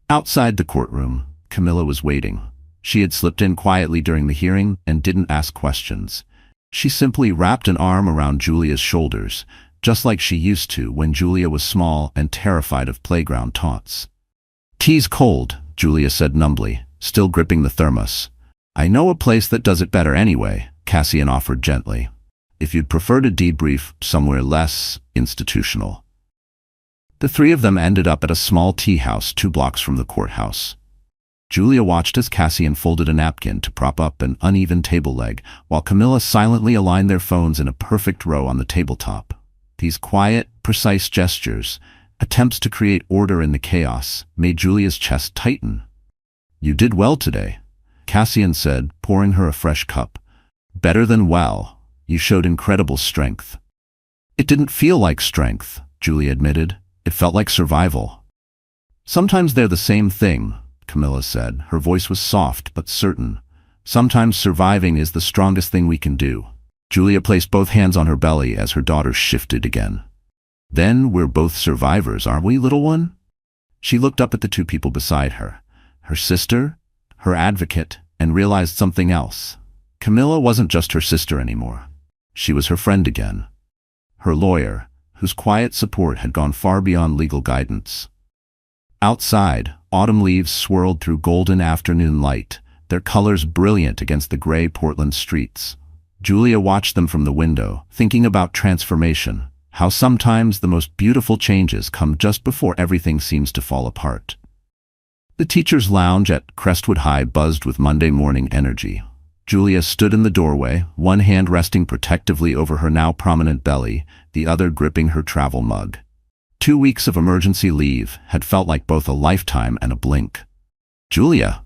Outside the courtroom, Camilla was waiting. She had slipped in quietly during the hearing and didn't ask questions. She simply wrapped an arm around Julia's shoulders, just like she used to when Julia was small and terrified of playground taunts. "Tea's cold," Julia said numbly, still gripping the thermos. "I know a place that does it better anyway," Cassian offered gently. "If you'd prefer to debrief somewhere less institutional." The three of them ended up at a small tea house 2 blocks from the courthouse. Julia watched as Cassian folded a napkin to prop up an uneven table leg, while Camilla silently aligned their phones in a perfect row on the tabletop. These quiet, precise gestures, attempts to create order in the chaos, made Julia's chest tighten. "You did well today," Cassian said, pouring her a fresh cup. "Better than well. You showed incredible strength." "It didn't feel like strength," Julia admitted. "It felt like survival." "Sometimes they're the same thing," Camilla said. Her voice was soft but certain. "Sometimes surviving is the strongest thing we can do." Julia placed both hands on her belly as her daughter shifted again. "Then we're both survivors, aren't we, little one?" She looked up at the 2 people beside her, her sister, her advocate, and realized something else. Camilla wasn't just her sister anymore. She was her friend again. Her lawyer, whose quiet support had gone far beyond legal guidance. Outside, autumn leaves swirled through golden afternoon light, their colors brilliant against the gray Portland streets. Julia watched them from the window, thinking about transformation, how sometimes the most beautiful changes come just before everything seems to fall apart. The teacher's lounge at Crestwood High buzzed with Monday morning energy. Julia stood in the doorway, one hand resting protectively over her now prominent belly, the other gripping her travel mug. 2 weeks of emergency leave had felt like both a lifetime and a blink. "Julia,"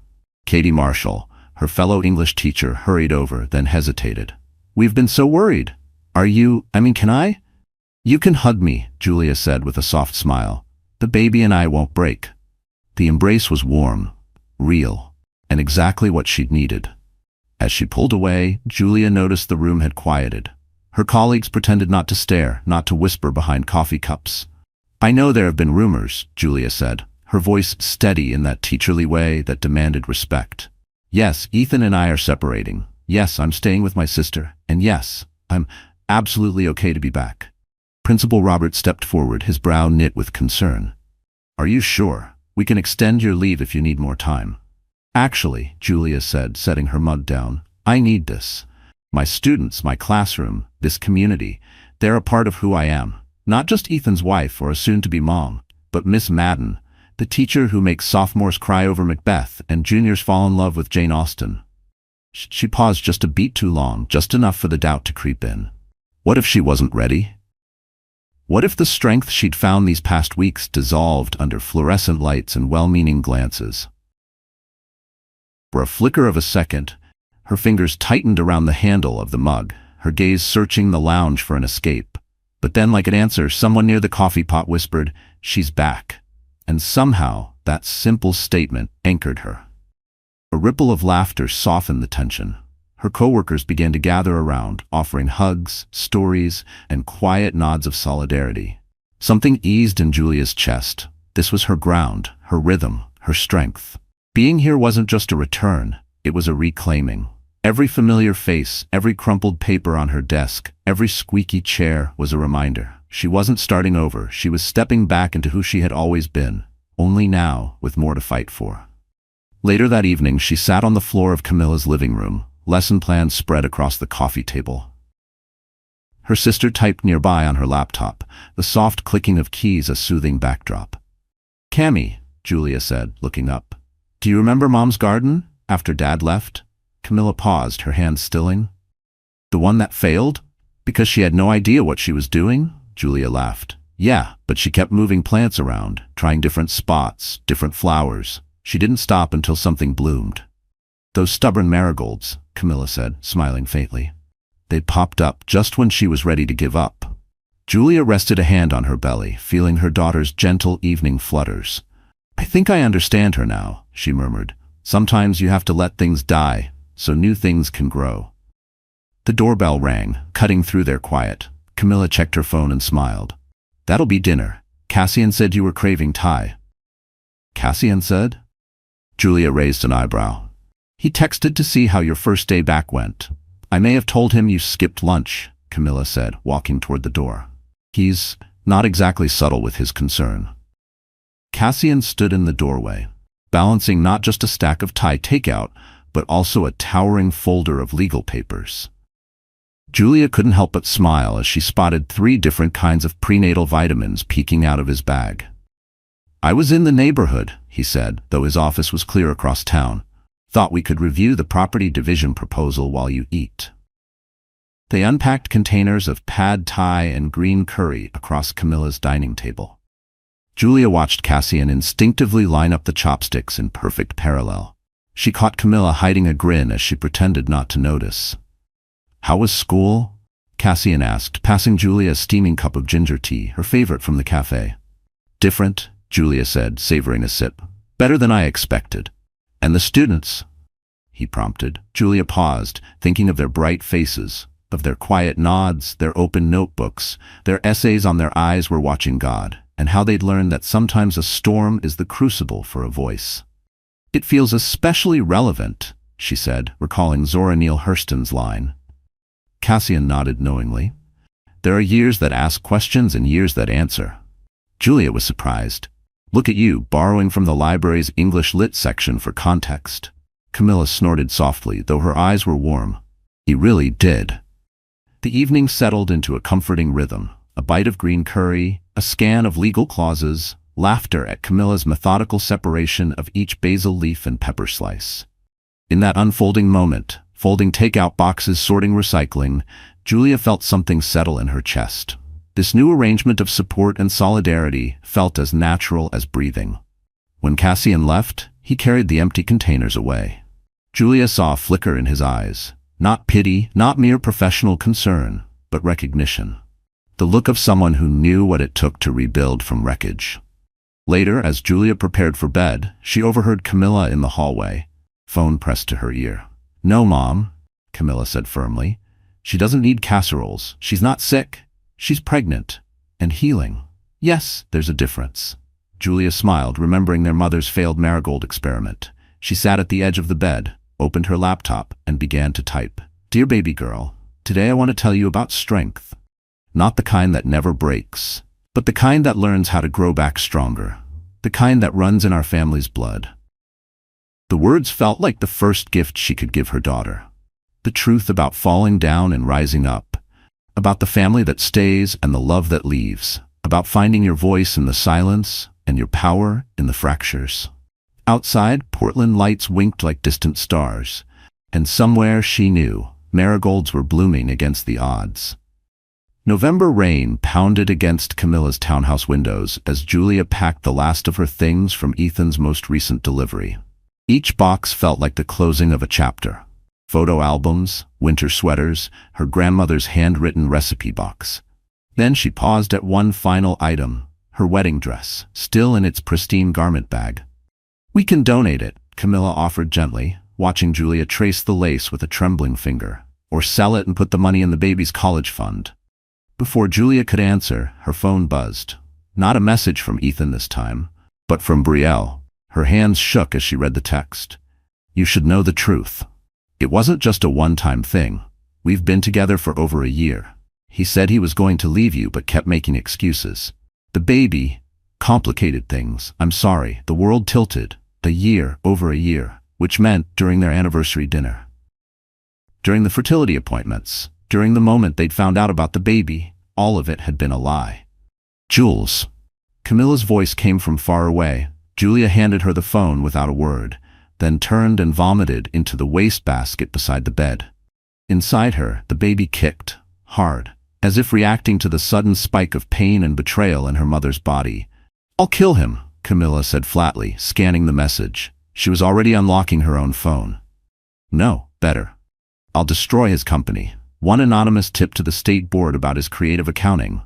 Katie Marshall, her fellow English teacher, hurried over, then hesitated. "We've been so worried. Can I?" "You can hug me," Julia said with a soft smile. "The baby and I won't break." The embrace was warm, real, and exactly what she'd needed. As she pulled away, Julia noticed the room had quieted. Her colleagues pretended not to stare, not to whisper behind coffee cups. "I know there have been rumors," Julia said, her voice steady in that teacherly way that demanded respect. "Yes, Ethan and I are separating. Yes, I'm staying with my sister. And yes, I'm absolutely okay to be back." Principal Robert stepped forward, his brow knit with concern. "Are you sure? We can extend your leave if you need more time." "Actually," Julia said, setting her mug down, "I need this. My students, my classroom, this community, they're a part of who I am. Not just Ethan's wife or a soon-to-be mom, but Miss Madden, the teacher who makes sophomores cry over Macbeth and juniors fall in love with Jane Austen." She paused just a beat too long, just enough for the doubt to creep in. What if she wasn't ready? What if the strength she'd found these past weeks dissolved under fluorescent lights and well-meaning glances? For a flicker of a second, her fingers tightened around the handle of the mug, her gaze searching the lounge for an escape. But then, like an answer, someone near the coffee pot whispered, "She's back." And somehow, that simple statement anchored her. A ripple of laughter softened the tension. Her coworkers began to gather around, offering hugs, stories, and quiet nods of solidarity. Something eased in Julia's chest. This was her ground, her rhythm, her strength. Being here wasn't just a return, it was a reclaiming. Every familiar face, every crumpled paper on her desk, every squeaky chair was a reminder. She wasn't starting over, she was stepping back into who she had always been, only now with more to fight for. Later that evening, she sat on the floor of Camilla's living room, lesson plans spread across the coffee table. Her sister typed nearby on her laptop, the soft clicking of keys a soothing backdrop. "Cammy," Julia said, looking up. "Do you remember Mom's garden, after Dad left?" Camilla paused, her hand stilling. "The one that failed? Because she had no idea what she was doing?" Julia laughed. "Yeah, but she kept moving plants around, trying different spots, different flowers. She didn't stop until something bloomed." "Those stubborn marigolds," Camilla said, smiling faintly. "They'd popped up just when she was ready to give up." Julia rested a hand on her belly, feeling her daughter's gentle evening flutters. "I think I understand her now," she murmured. "Sometimes you have to let things die, so new things can grow." The doorbell rang, cutting through their quiet. Camilla checked her phone and smiled. "That'll be dinner. Cassian said you were craving Thai." "Cassian said?" Julia raised an eyebrow. "He texted to see how your first day back went." I may have told him you skipped lunch, Camilla said, walking toward the door. He's not exactly subtle with his concern. Cassian stood in the doorway, balancing not just a stack of Thai takeout, but also a towering folder of legal papers. Julia couldn't help but smile as she spotted 3 different kinds of prenatal vitamins peeking out of his bag. I was in the neighborhood, he said, though his office was clear across town. Thought we could review the property division proposal while you eat. They unpacked containers of pad thai and green curry across Camilla's dining table. Julia watched Cassian instinctively line up the chopsticks in perfect parallel. She caught Camilla hiding a grin as she pretended not to notice. How was school? Cassian asked, passing Julia a steaming cup of ginger tea, her favorite from the cafe. Different, Julia said, savoring a sip. Better than I expected. And the students? He prompted. Julia paused, thinking of their bright faces, of their quiet nods, their open notebooks, their essays on their eyes were watching God, and how they'd learned that sometimes a storm is the crucible for a voice. It feels especially relevant, she said, recalling Zora Neale Hurston's line. Cassian nodded knowingly. There are years that ask questions and years that answer. Julia was surprised. Look at you, borrowing from the library's English Lit section for context. Camilla snorted softly, though her eyes were warm. He really did. The evening settled into a comforting rhythm. A bite of green curry, a scan of legal clauses, laughter at Camilla's methodical separation of each basil leaf and pepper slice. In that unfolding moment, folding takeout boxes, sorting recycling, Julia felt something settle in her chest. This new arrangement of support and solidarity felt as natural as breathing. When Cassian left, he carried the empty containers away. Julia saw a flicker in his eyes. Not pity, not mere professional concern, but recognition. The look of someone who knew what it took to rebuild from wreckage. Later, as Julia prepared for bed, she overheard Camilla in the hallway, phone pressed to her ear. No, Mom, Camilla said firmly. She doesn't need casseroles. She's not sick. She's pregnant. And healing. Yes, there's a difference. Julia smiled, remembering their mother's failed marigold experiment. She sat at the edge of the bed, opened her laptop, and began to type. Dear baby girl, today I want to tell you about strength. Not the kind that never breaks, but the kind that learns how to grow back stronger. The kind that runs in our family's blood. The words felt like the first gift she could give her daughter. The truth about falling down and rising up. About the family that stays and the love that leaves. About finding your voice in the silence and your power in the fractures. Outside, Portland lights winked like distant stars. And somewhere, she knew, marigolds were blooming against the odds. November rain pounded against Camilla's townhouse windows as Julia packed the last of her things from Ethan's most recent delivery. Each box felt like the closing of a chapter. Photo albums, winter sweaters, her grandmother's handwritten recipe box. Then she paused at one final item, her wedding dress, still in its pristine garment bag. We can donate it, Camilla offered gently, watching Julia trace the lace with a trembling finger. Or sell it and put the money in the baby's college fund. Before Julia could answer, her phone buzzed. Not a message from Ethan this time, but from Brielle. Her hands shook as she read the text. You should know the truth. It wasn't just a one-time thing. We've been together for over a year. He said he was going to leave you but kept making excuses. The baby, complicated things. I'm sorry, the world tilted. Over a year, which meant during their anniversary dinner. During the fertility appointments, during the moment they'd found out about the baby, all of it had been a lie. Jules. Camilla's voice came from far away. Julia handed her the phone without a word, then turned and vomited into the wastebasket beside the bed. Inside her, the baby kicked, hard, as if reacting to the sudden spike of pain and betrayal in her mother's body. I'll kill him, Camilla said flatly, scanning the message. She was already unlocking her own phone. No, better. I'll destroy his company. One anonymous tip to the state board about his creative accounting.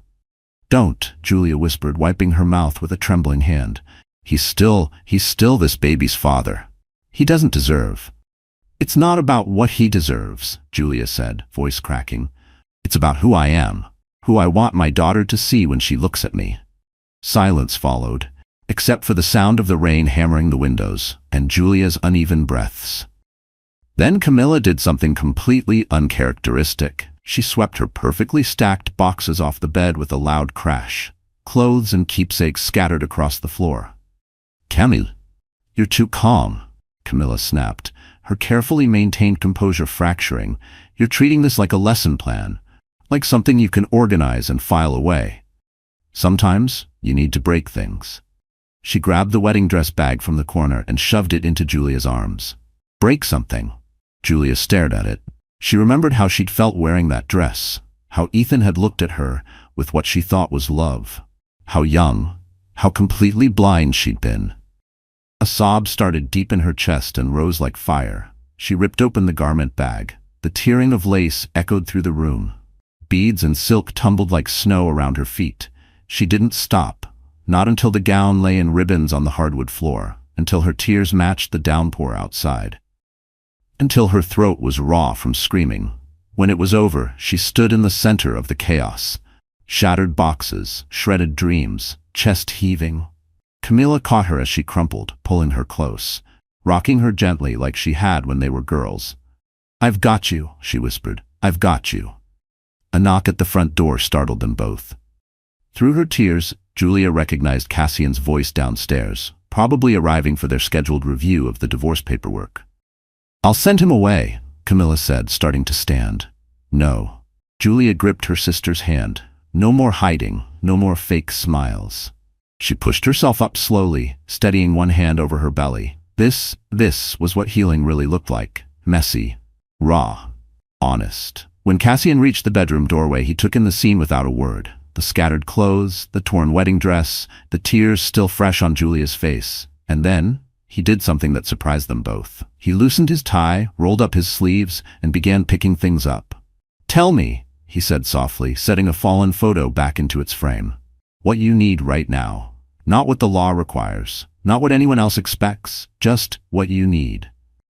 Don't, Julia whispered, wiping her mouth with a trembling hand. He's still this baby's father. He doesn't deserve. It's not about what he deserves, Julia said, voice cracking. It's about who I am, who I want my daughter to see when she looks at me. Silence followed, except for the sound of the rain hammering the windows and Julia's uneven breaths. Then Camilla did something completely uncharacteristic. She swept her perfectly stacked boxes off the bed with a loud crash. Clothes and keepsakes scattered across the floor. "Camille, you're too calm," Camilla snapped, her carefully maintained composure fracturing. "You're treating this like a lesson plan, like something you can organize and file away. Sometimes you need to break things." She grabbed the wedding dress bag from the corner and shoved it into Julia's arms. "Break something?" Julia stared at it. She remembered how she'd felt wearing that dress, how Ethan had looked at her with what she thought was love, how young, how completely blind she'd been. A sob started deep in her chest and rose like fire. She ripped open the garment bag. The tearing of lace echoed through the room. Beads and silk tumbled like snow around her feet. She didn't stop, not until the gown lay in ribbons on the hardwood floor, until her tears matched the downpour outside, until her throat was raw from screaming. When it was over, she stood in the center of the chaos. Shattered boxes, shredded dreams, chest heaving. Camilla caught her as she crumpled, pulling her close, rocking her gently like she had when they were girls. "I've got you," she whispered. "I've got you." A knock at the front door startled them both. Through her tears, Julia recognized Cassian's voice downstairs, probably arriving for their scheduled review of the divorce paperwork. "I'll send him away," Camilla said, starting to stand. "No." Julia gripped her sister's hand. "No more hiding, no more fake smiles." She pushed herself up slowly, steadying one hand over her belly. This was what healing really looked like. Messy, raw, honest. When Cassian reached the bedroom doorway, he took in the scene without a word. The scattered clothes, the torn wedding dress, the tears still fresh on Julia's face. And then he did something that surprised them both. He loosened his tie, rolled up his sleeves, and began picking things up. "Tell me," he said softly, setting a fallen photo back into its frame. "What you need right now. Not what the law requires, not what anyone else expects, just what you need."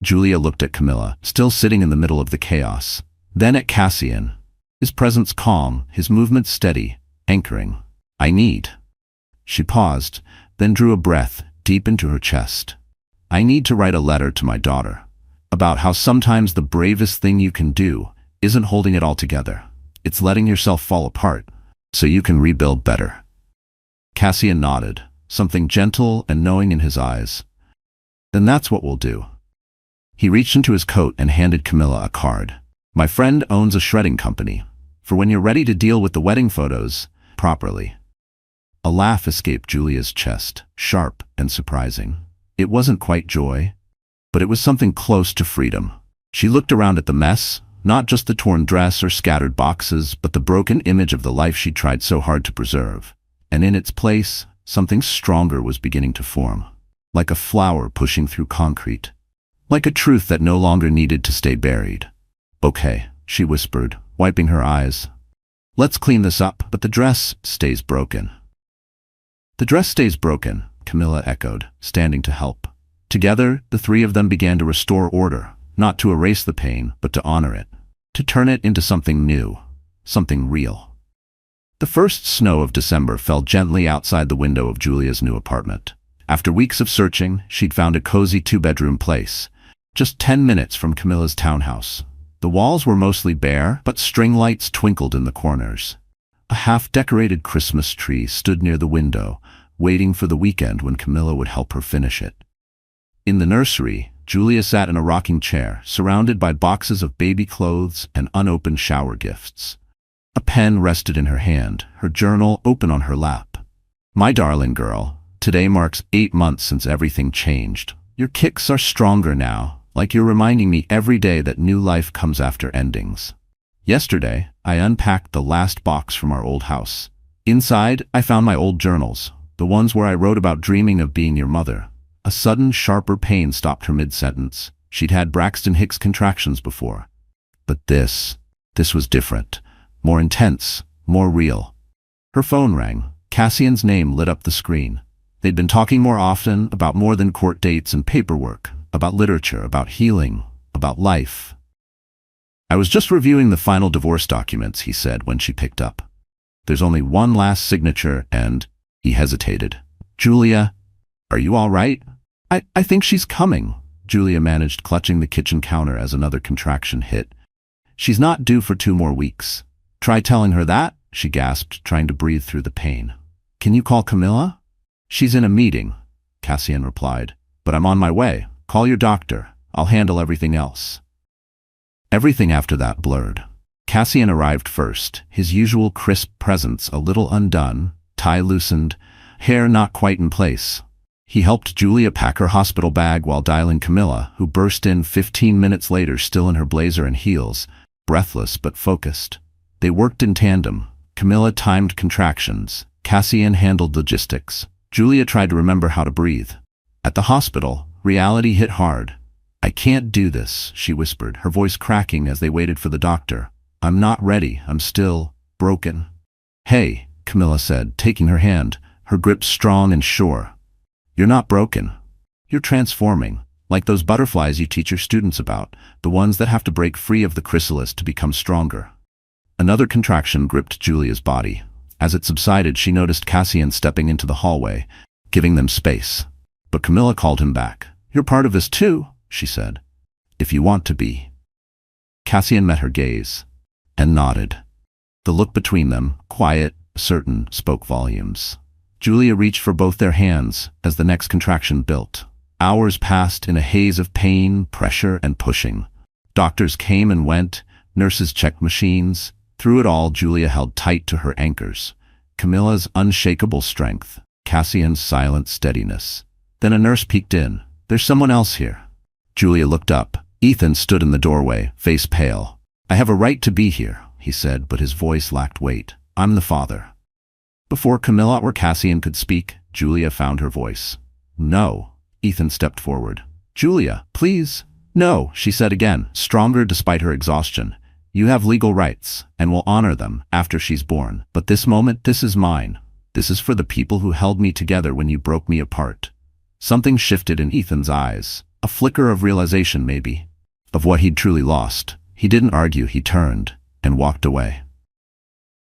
Julia looked at Camilla, still sitting in the middle of the chaos. Then at Cassian, his presence calm, his movements steady, anchoring. "I need." She paused, then drew a breath deep into her chest. "I need to write a letter to my daughter about how sometimes the bravest thing you can do isn't holding it all together. It's letting yourself fall apart so you can rebuild better." Cassian nodded, something gentle and knowing in his eyes. "Then that's what we'll do." He reached into his coat and handed Camilla a card. "My friend owns a shredding company, for when you're ready to deal with the wedding photos properly." A laugh escaped Julia's chest, sharp and surprising. It wasn't quite joy, but it was something close to freedom. She looked around at the mess, not just the torn dress or scattered boxes, but the broken image of the life she'd tried so hard to preserve. And in its place, something stronger was beginning to form, like a flower pushing through concrete, like a truth that no longer needed to stay buried. "Okay," she whispered, wiping her eyes. "Let's clean this up, but the dress stays broken." "The dress stays broken," Camilla echoed, standing to help. Together, the three of them began to restore order, not to erase the pain, but to honor it, to turn it into something new, something real. The first snow of December fell gently outside the window of Julia's new apartment. After weeks of searching, she'd found a cozy two-bedroom place, just 10 minutes from Camilla's townhouse. The walls were mostly bare, but string lights twinkled in the corners. A half-decorated Christmas tree stood near the window, waiting for the weekend when Camilla would help her finish it. In the nursery, Julia sat in a rocking chair, surrounded by boxes of baby clothes and unopened shower gifts. A pen rested in her hand, her journal open on her lap. "My darling girl, today marks 8 months since everything changed. Your kicks are stronger now, like you're reminding me every day that new life comes after endings. Yesterday, I unpacked the last box from our old house. Inside, I found my old journals, the ones where I wrote about dreaming of being your mother." A sudden, sharper pain stopped her mid-sentence. She'd had Braxton Hicks contractions before. But this was different. More intense, more real. Her phone rang. Cassian's name lit up the screen. They'd been talking more often, about more than court dates and paperwork, about literature, about healing, about life. "I was just reviewing the final divorce documents," he said when she picked up. "There's only one last signature and—" He hesitated. "Julia, are you all right?" I think she's coming," Julia managed, clutching the kitchen counter as another contraction hit. She's not due for 2 more weeks. Try telling her that, she gasped, trying to breathe through the pain. Can you call Camilla? She's in a meeting, Cassian replied. But I'm on my way. Call your doctor. I'll handle everything else. Everything after that blurred. Cassian arrived first, his usual crisp presence a little undone, tie loosened, hair not quite in place. He helped Julia pack her hospital bag while dialing Camilla, who burst in 15 minutes later still in her blazer and heels, breathless but focused. They worked in tandem. Camilla timed contractions. Cassian handled logistics. Julia tried to remember how to breathe. At the hospital, reality hit hard. I can't do this, she whispered, her voice cracking as they waited for the doctor. I'm not ready. I'm still broken. Hey, Camilla said, taking her hand, her grip strong and sure. You're not broken. You're transforming, like those butterflies you teach your students about, the ones that have to break free of the chrysalis to become stronger. Another contraction gripped Julia's body. As it subsided, she noticed Cassian stepping into the hallway, giving them space. But Camilla called him back. You're part of this too, she said. If you want to be. Cassian met her gaze and nodded. The look between them, quiet, certain, spoke volumes. Julia reached for both their hands as the next contraction built. Hours passed in a haze of pain, pressure, and pushing. Doctors came and went, nurses checked machines. Through it all, Julia held tight to her anchors. Camilla's unshakable strength, Cassian's silent steadiness. Then a nurse peeked in. There's someone else here. Julia looked up. Ethan stood in the doorway, face pale. I have a right to be here, he said, but his voice lacked weight. I'm the father. Before Camilla or Cassian could speak, Julia found her voice. No. Ethan stepped forward. Julia, please. No, she said again, stronger despite her exhaustion. You have legal rights, and will honor them after she's born. But this moment, this is mine. This is for the people who held me together when you broke me apart. Something shifted in Ethan's eyes. A flicker of realization, maybe, of what he'd truly lost. He didn't argue, he turned and walked away.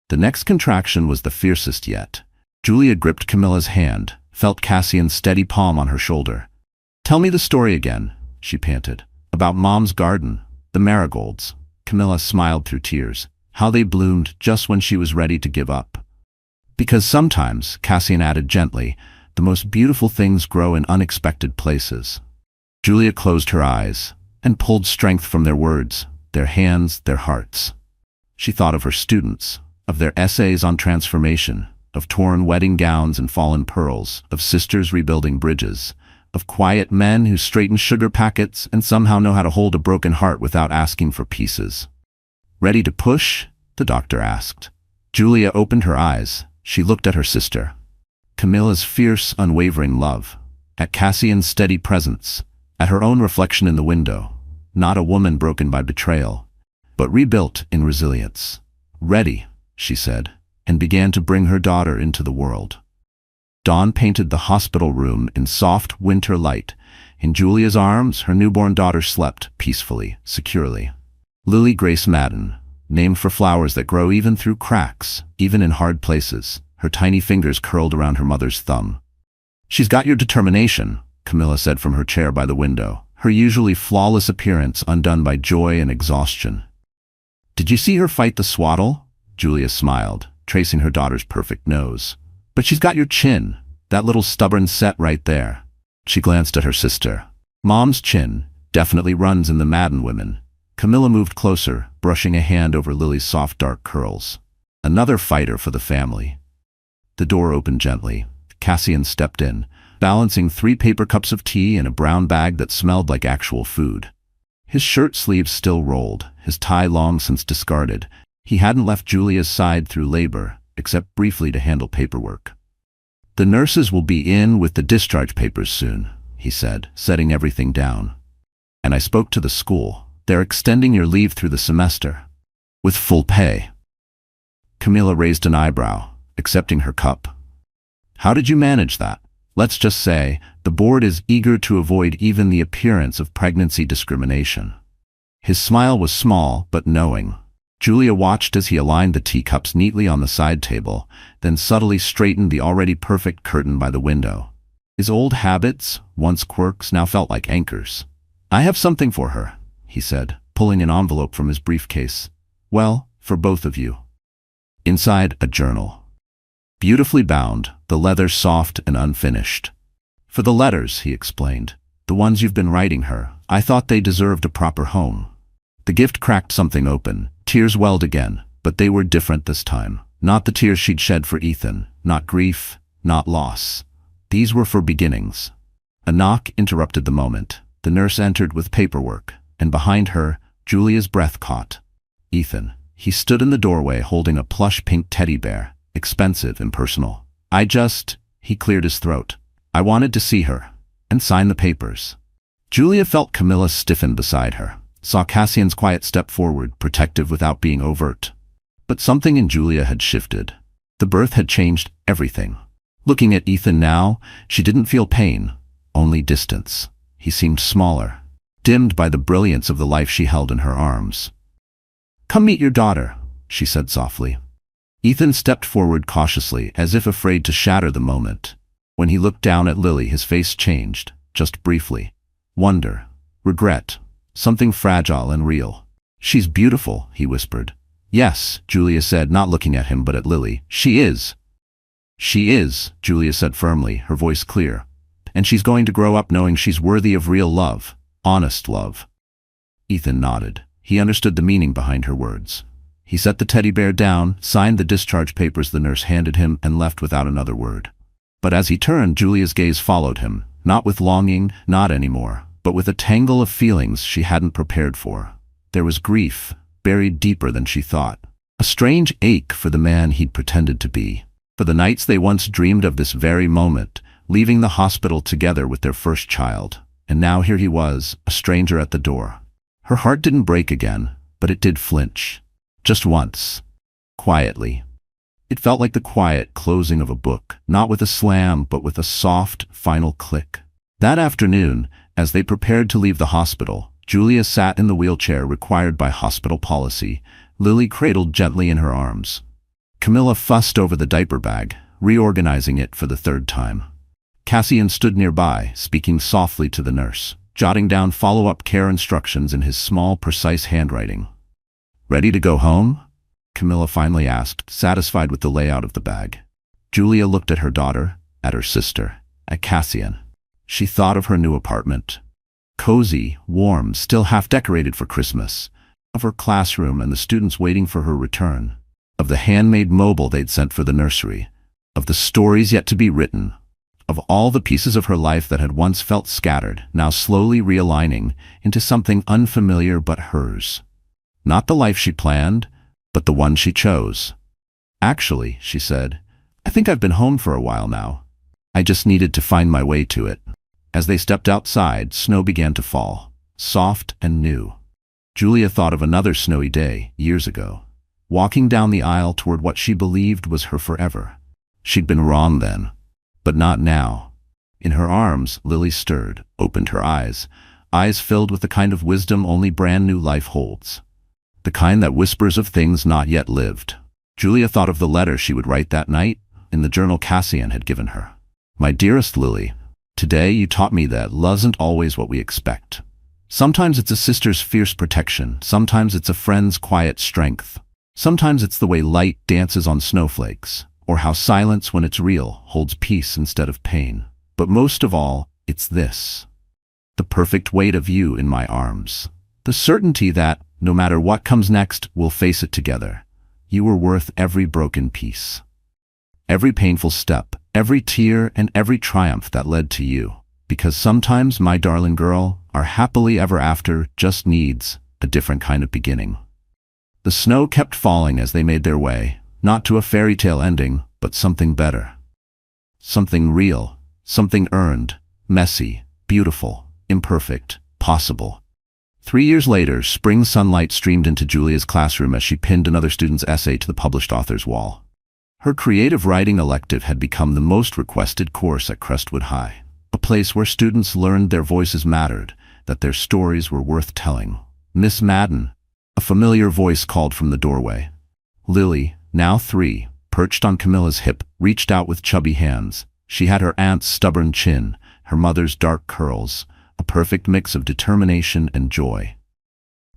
The next contraction was the fiercest yet. Julia gripped Camilla's hand, felt Cassian's steady palm on her shoulder. Tell me the story again, she panted. About Mom's garden, the marigolds. Camilla smiled through tears. How they bloomed just when she was ready to give up. Because sometimes, Cassian added gently, the most beautiful things grow in unexpected places. Julia closed her eyes and pulled strength from their words, their hands, their hearts. She thought of her students, of their essays on transformation, of torn wedding gowns and fallen pearls, of sisters rebuilding bridges, of quiet men who straighten sugar packets and somehow know how to hold a broken heart without asking for pieces. Ready to push? The doctor asked. Julia opened her eyes. She looked at her sister. Camilla's fierce, unwavering love. At Cassian's steady presence. At her own reflection in the window. Not a woman broken by betrayal, but rebuilt in resilience. Ready, she said, and began to bring her daughter into the world. Dawn painted the hospital room in soft winter light. In Julia's arms, her newborn daughter slept peacefully, securely. Lily Grace Madden, named for flowers that grow even through cracks, even in hard places. Her tiny fingers curled around her mother's thumb. She's got your determination, Camilla said from her chair by the window, her usually flawless appearance undone by joy and exhaustion. Did you see her fight the swaddle? Julia smiled, tracing her daughter's perfect nose. But she's got your chin, that little stubborn set right there. She glanced at her sister. Mom's chin definitely runs in the Madden women. Camilla moved closer, brushing a hand over Lily's soft dark curls. Another fighter for the family. The door opened gently. Cassian stepped in, balancing 3 paper cups of tea in a brown bag that smelled like actual food. His shirt sleeves still rolled, his tie long since discarded. He hadn't left Julia's side through labor, except briefly to handle paperwork. The nurses will be in with the discharge papers soon, he said, setting everything down. And I spoke to the school. They're extending your leave through the semester. With full pay. Camilla raised an eyebrow, accepting her cup. How did you manage that? Let's just say, the board is eager to avoid even the appearance of pregnancy discrimination. His smile was small, but knowing. Julia watched as he aligned the teacups neatly on the side table, then subtly straightened the already perfect curtain by the window. His old habits, once quirks, now felt like anchors. "I have something for her," he said, pulling an envelope from his briefcase. "Well, for both of you." Inside, a journal. Beautifully bound, the leather soft and unfinished. "For the letters," he explained. "The ones you've been writing her. I thought they deserved a proper home." The gift cracked something open. Tears welled again, but they were different this time. Not the tears she'd shed for Ethan, not grief, not loss. These were for beginnings. A knock interrupted the moment. The nurse entered with paperwork, and behind her, Julia's breath caught. Ethan. He stood in the doorway holding a plush pink teddy bear, expensive and personal. He cleared his throat. "I wanted to see her, and sign the papers." Julia felt Camilla stiffen beside her, saw Cassian's quiet step forward, protective without being overt. But something in Julia had shifted. The birth had changed everything. Looking at Ethan now, she didn't feel pain, only distance. He seemed smaller, dimmed by the brilliance of the life she held in her arms. "Come meet your daughter," she said softly. Ethan stepped forward cautiously, as if afraid to shatter the moment. When he looked down at Lily, his face changed, just briefly. Wonder, regret, something fragile and real. "She's beautiful," he whispered. "Yes," Julia said, not looking at him but at Lily. "She is." "She is," Julia said firmly, her voice clear. "And she's going to grow up knowing she's worthy of real love, honest love." Ethan nodded. He understood the meaning behind her words. He set the teddy bear down, signed the discharge papers the nurse handed him, and left without another word. But as he turned, Julia's gaze followed him, not with longing, not anymore, but with a tangle of feelings she hadn't prepared for. There was grief, buried deeper than she thought. A strange ache for the man he'd pretended to be. For the nights they once dreamed of this very moment, leaving the hospital together with their first child. And now here he was, a stranger at the door. Her heart didn't break again, but it did flinch. Just once. Quietly. It felt like the quiet closing of a book, not with a slam, but with a soft, final click. That afternoon, as they prepared to leave the hospital, Julia sat in the wheelchair required by hospital policy, Lily cradled gently in her arms. Camilla fussed over the diaper bag, reorganizing it for the third time. Cassian stood nearby, speaking softly to the nurse, jotting down follow-up care instructions in his small, precise handwriting. "Ready to go home?" Camilla finally asked, satisfied with the layout of the bag. Julia looked at her daughter, at her sister, at Cassian. She thought of her new apartment. Cozy, warm, still half-decorated for Christmas. Of her classroom and the students waiting for her return. Of the handmade mobile they'd sent for the nursery. Of the stories yet to be written. Of all the pieces of her life that had once felt scattered, now slowly realigning into something unfamiliar but hers. Not the life she planned, but the one she chose. "Actually," she said, "I think I've been home for a while now. I just needed to find my way to it." As they stepped outside, snow began to fall, soft and new. Julia thought of another snowy day, years ago, walking down the aisle toward what she believed was her forever. She'd been wrong then, but not now. In her arms, Lily stirred, opened her eyes filled with the kind of wisdom only brand new life holds. The kind that whispers of things not yet lived. Julia thought of the letter she would write that night, in the journal Cassian had given her. "My dearest Lily, today you taught me that love isn't always what we expect. Sometimes it's a sister's fierce protection, sometimes it's a friend's quiet strength. Sometimes it's the way light dances on snowflakes, or how silence, when it's real, holds peace instead of pain. But most of all, it's this. The perfect weight of you in my arms. The certainty that, no matter what comes next, we'll face it together. You were worth every broken piece. Every painful step, every tear, and every triumph that led to you. Because sometimes, my darling girl, our happily ever after just needs a different kind of beginning." The snow kept falling as they made their way, not to a fairy tale ending, but something better. Something real, something earned, messy, beautiful, imperfect, possible. 3 years later, spring sunlight streamed into Julia's classroom as she pinned another student's essay to the published author's wall. Her creative writing elective had become the most requested course at Crestwood High, a place where students learned their voices mattered, that their stories were worth telling. "Miss Madden," a familiar voice called from the doorway. Lily, now 3, perched on Camilla's hip, reached out with chubby hands. She had her aunt's stubborn chin, her mother's dark curls, a perfect mix of determination and joy.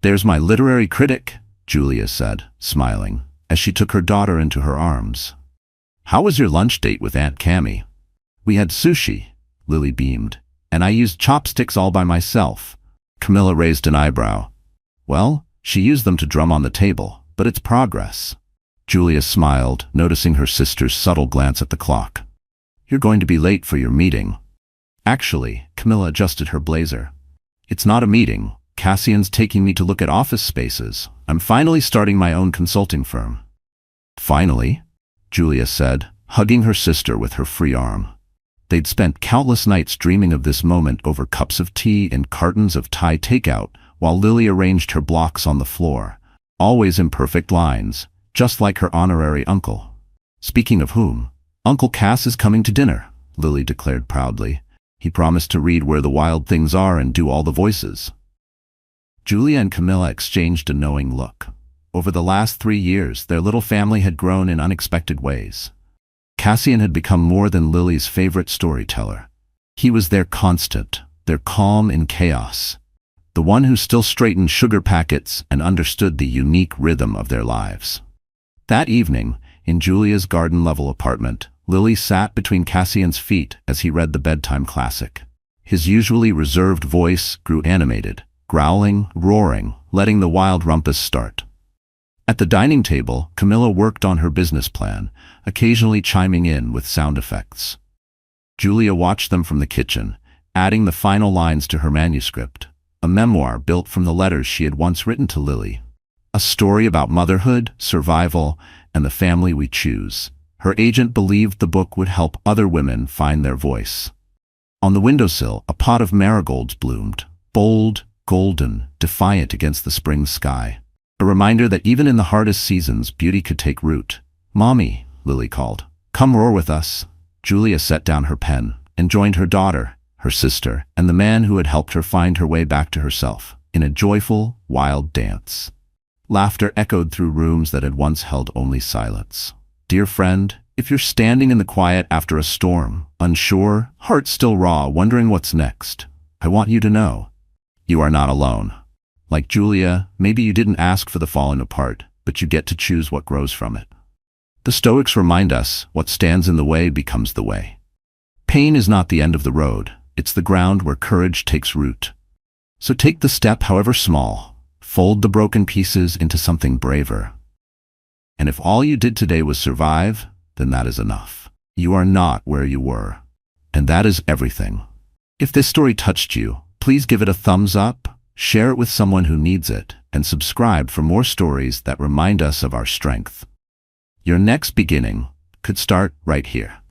"There's my literary critic," Julia said, smiling, as she took her daughter into her arms. "How was your lunch date with Aunt Cammy?" "We had sushi," Lily beamed, "and I used chopsticks all by myself." Camilla raised an eyebrow. "Well, she used them to drum on the table, but it's progress." Julia smiled, noticing her sister's subtle glance at the clock. "You're going to be late for your meeting." Actually, Camilla adjusted her blazer. "It's not a meeting. Cassian's taking me to look at office spaces. I'm finally starting my own consulting firm." "Finally?" Julia said, hugging her sister with her free arm. They'd spent countless nights dreaming of this moment over cups of tea and cartons of Thai takeout while Lily arranged her blocks on the floor, always in perfect lines, just like her honorary uncle. "Speaking of whom, Uncle Cass is coming to dinner," Lily declared proudly. "He promised to read Where the Wild Things Are and do all the voices." Julia and Camilla exchanged a knowing look. Over the last 3 years, their little family had grown in unexpected ways. Cassian had become more than Lily's favorite storyteller. He was their constant, their calm in chaos, the one who still straightened sugar packets and understood the unique rhythm of their lives. That evening, in Julia's garden-level apartment, Lily sat between Cassian's feet as he read the bedtime classic. His usually reserved voice grew animated, growling, roaring, letting the wild rumpus start. At the dining table, Camilla worked on her business plan, occasionally chiming in with sound effects. Julia watched them from the kitchen, adding the final lines to her manuscript, a memoir built from the letters she had once written to Lily. A story about motherhood, survival, and the family we choose. Her agent believed the book would help other women find their voice. On the windowsill, a pot of marigolds bloomed, bold, golden, defiant against the spring sky. A reminder that even in the hardest seasons, beauty could take root. "Mommy," Lily called. "Come roar with us." Julia set down her pen and joined her daughter, her sister, and the man who had helped her find her way back to herself, in a joyful, wild dance. Laughter echoed through rooms that had once held only silence. Dear friend, if you're standing in the quiet after a storm, unsure, heart still raw, wondering what's next, I want you to know, you are not alone. Like Julia, maybe you didn't ask for the falling apart, but you get to choose what grows from it. The Stoics remind us, what stands in the way becomes the way. Pain is not the end of the road, it's the ground where courage takes root. So take the step, however small, fold the broken pieces into something braver. And if all you did today was survive, then that is enough. You are not where you were. And that is everything. If this story touched you, please give it a thumbs up, share it with someone who needs it, and subscribe for more stories that remind us of our strength. Your next beginning could start right here.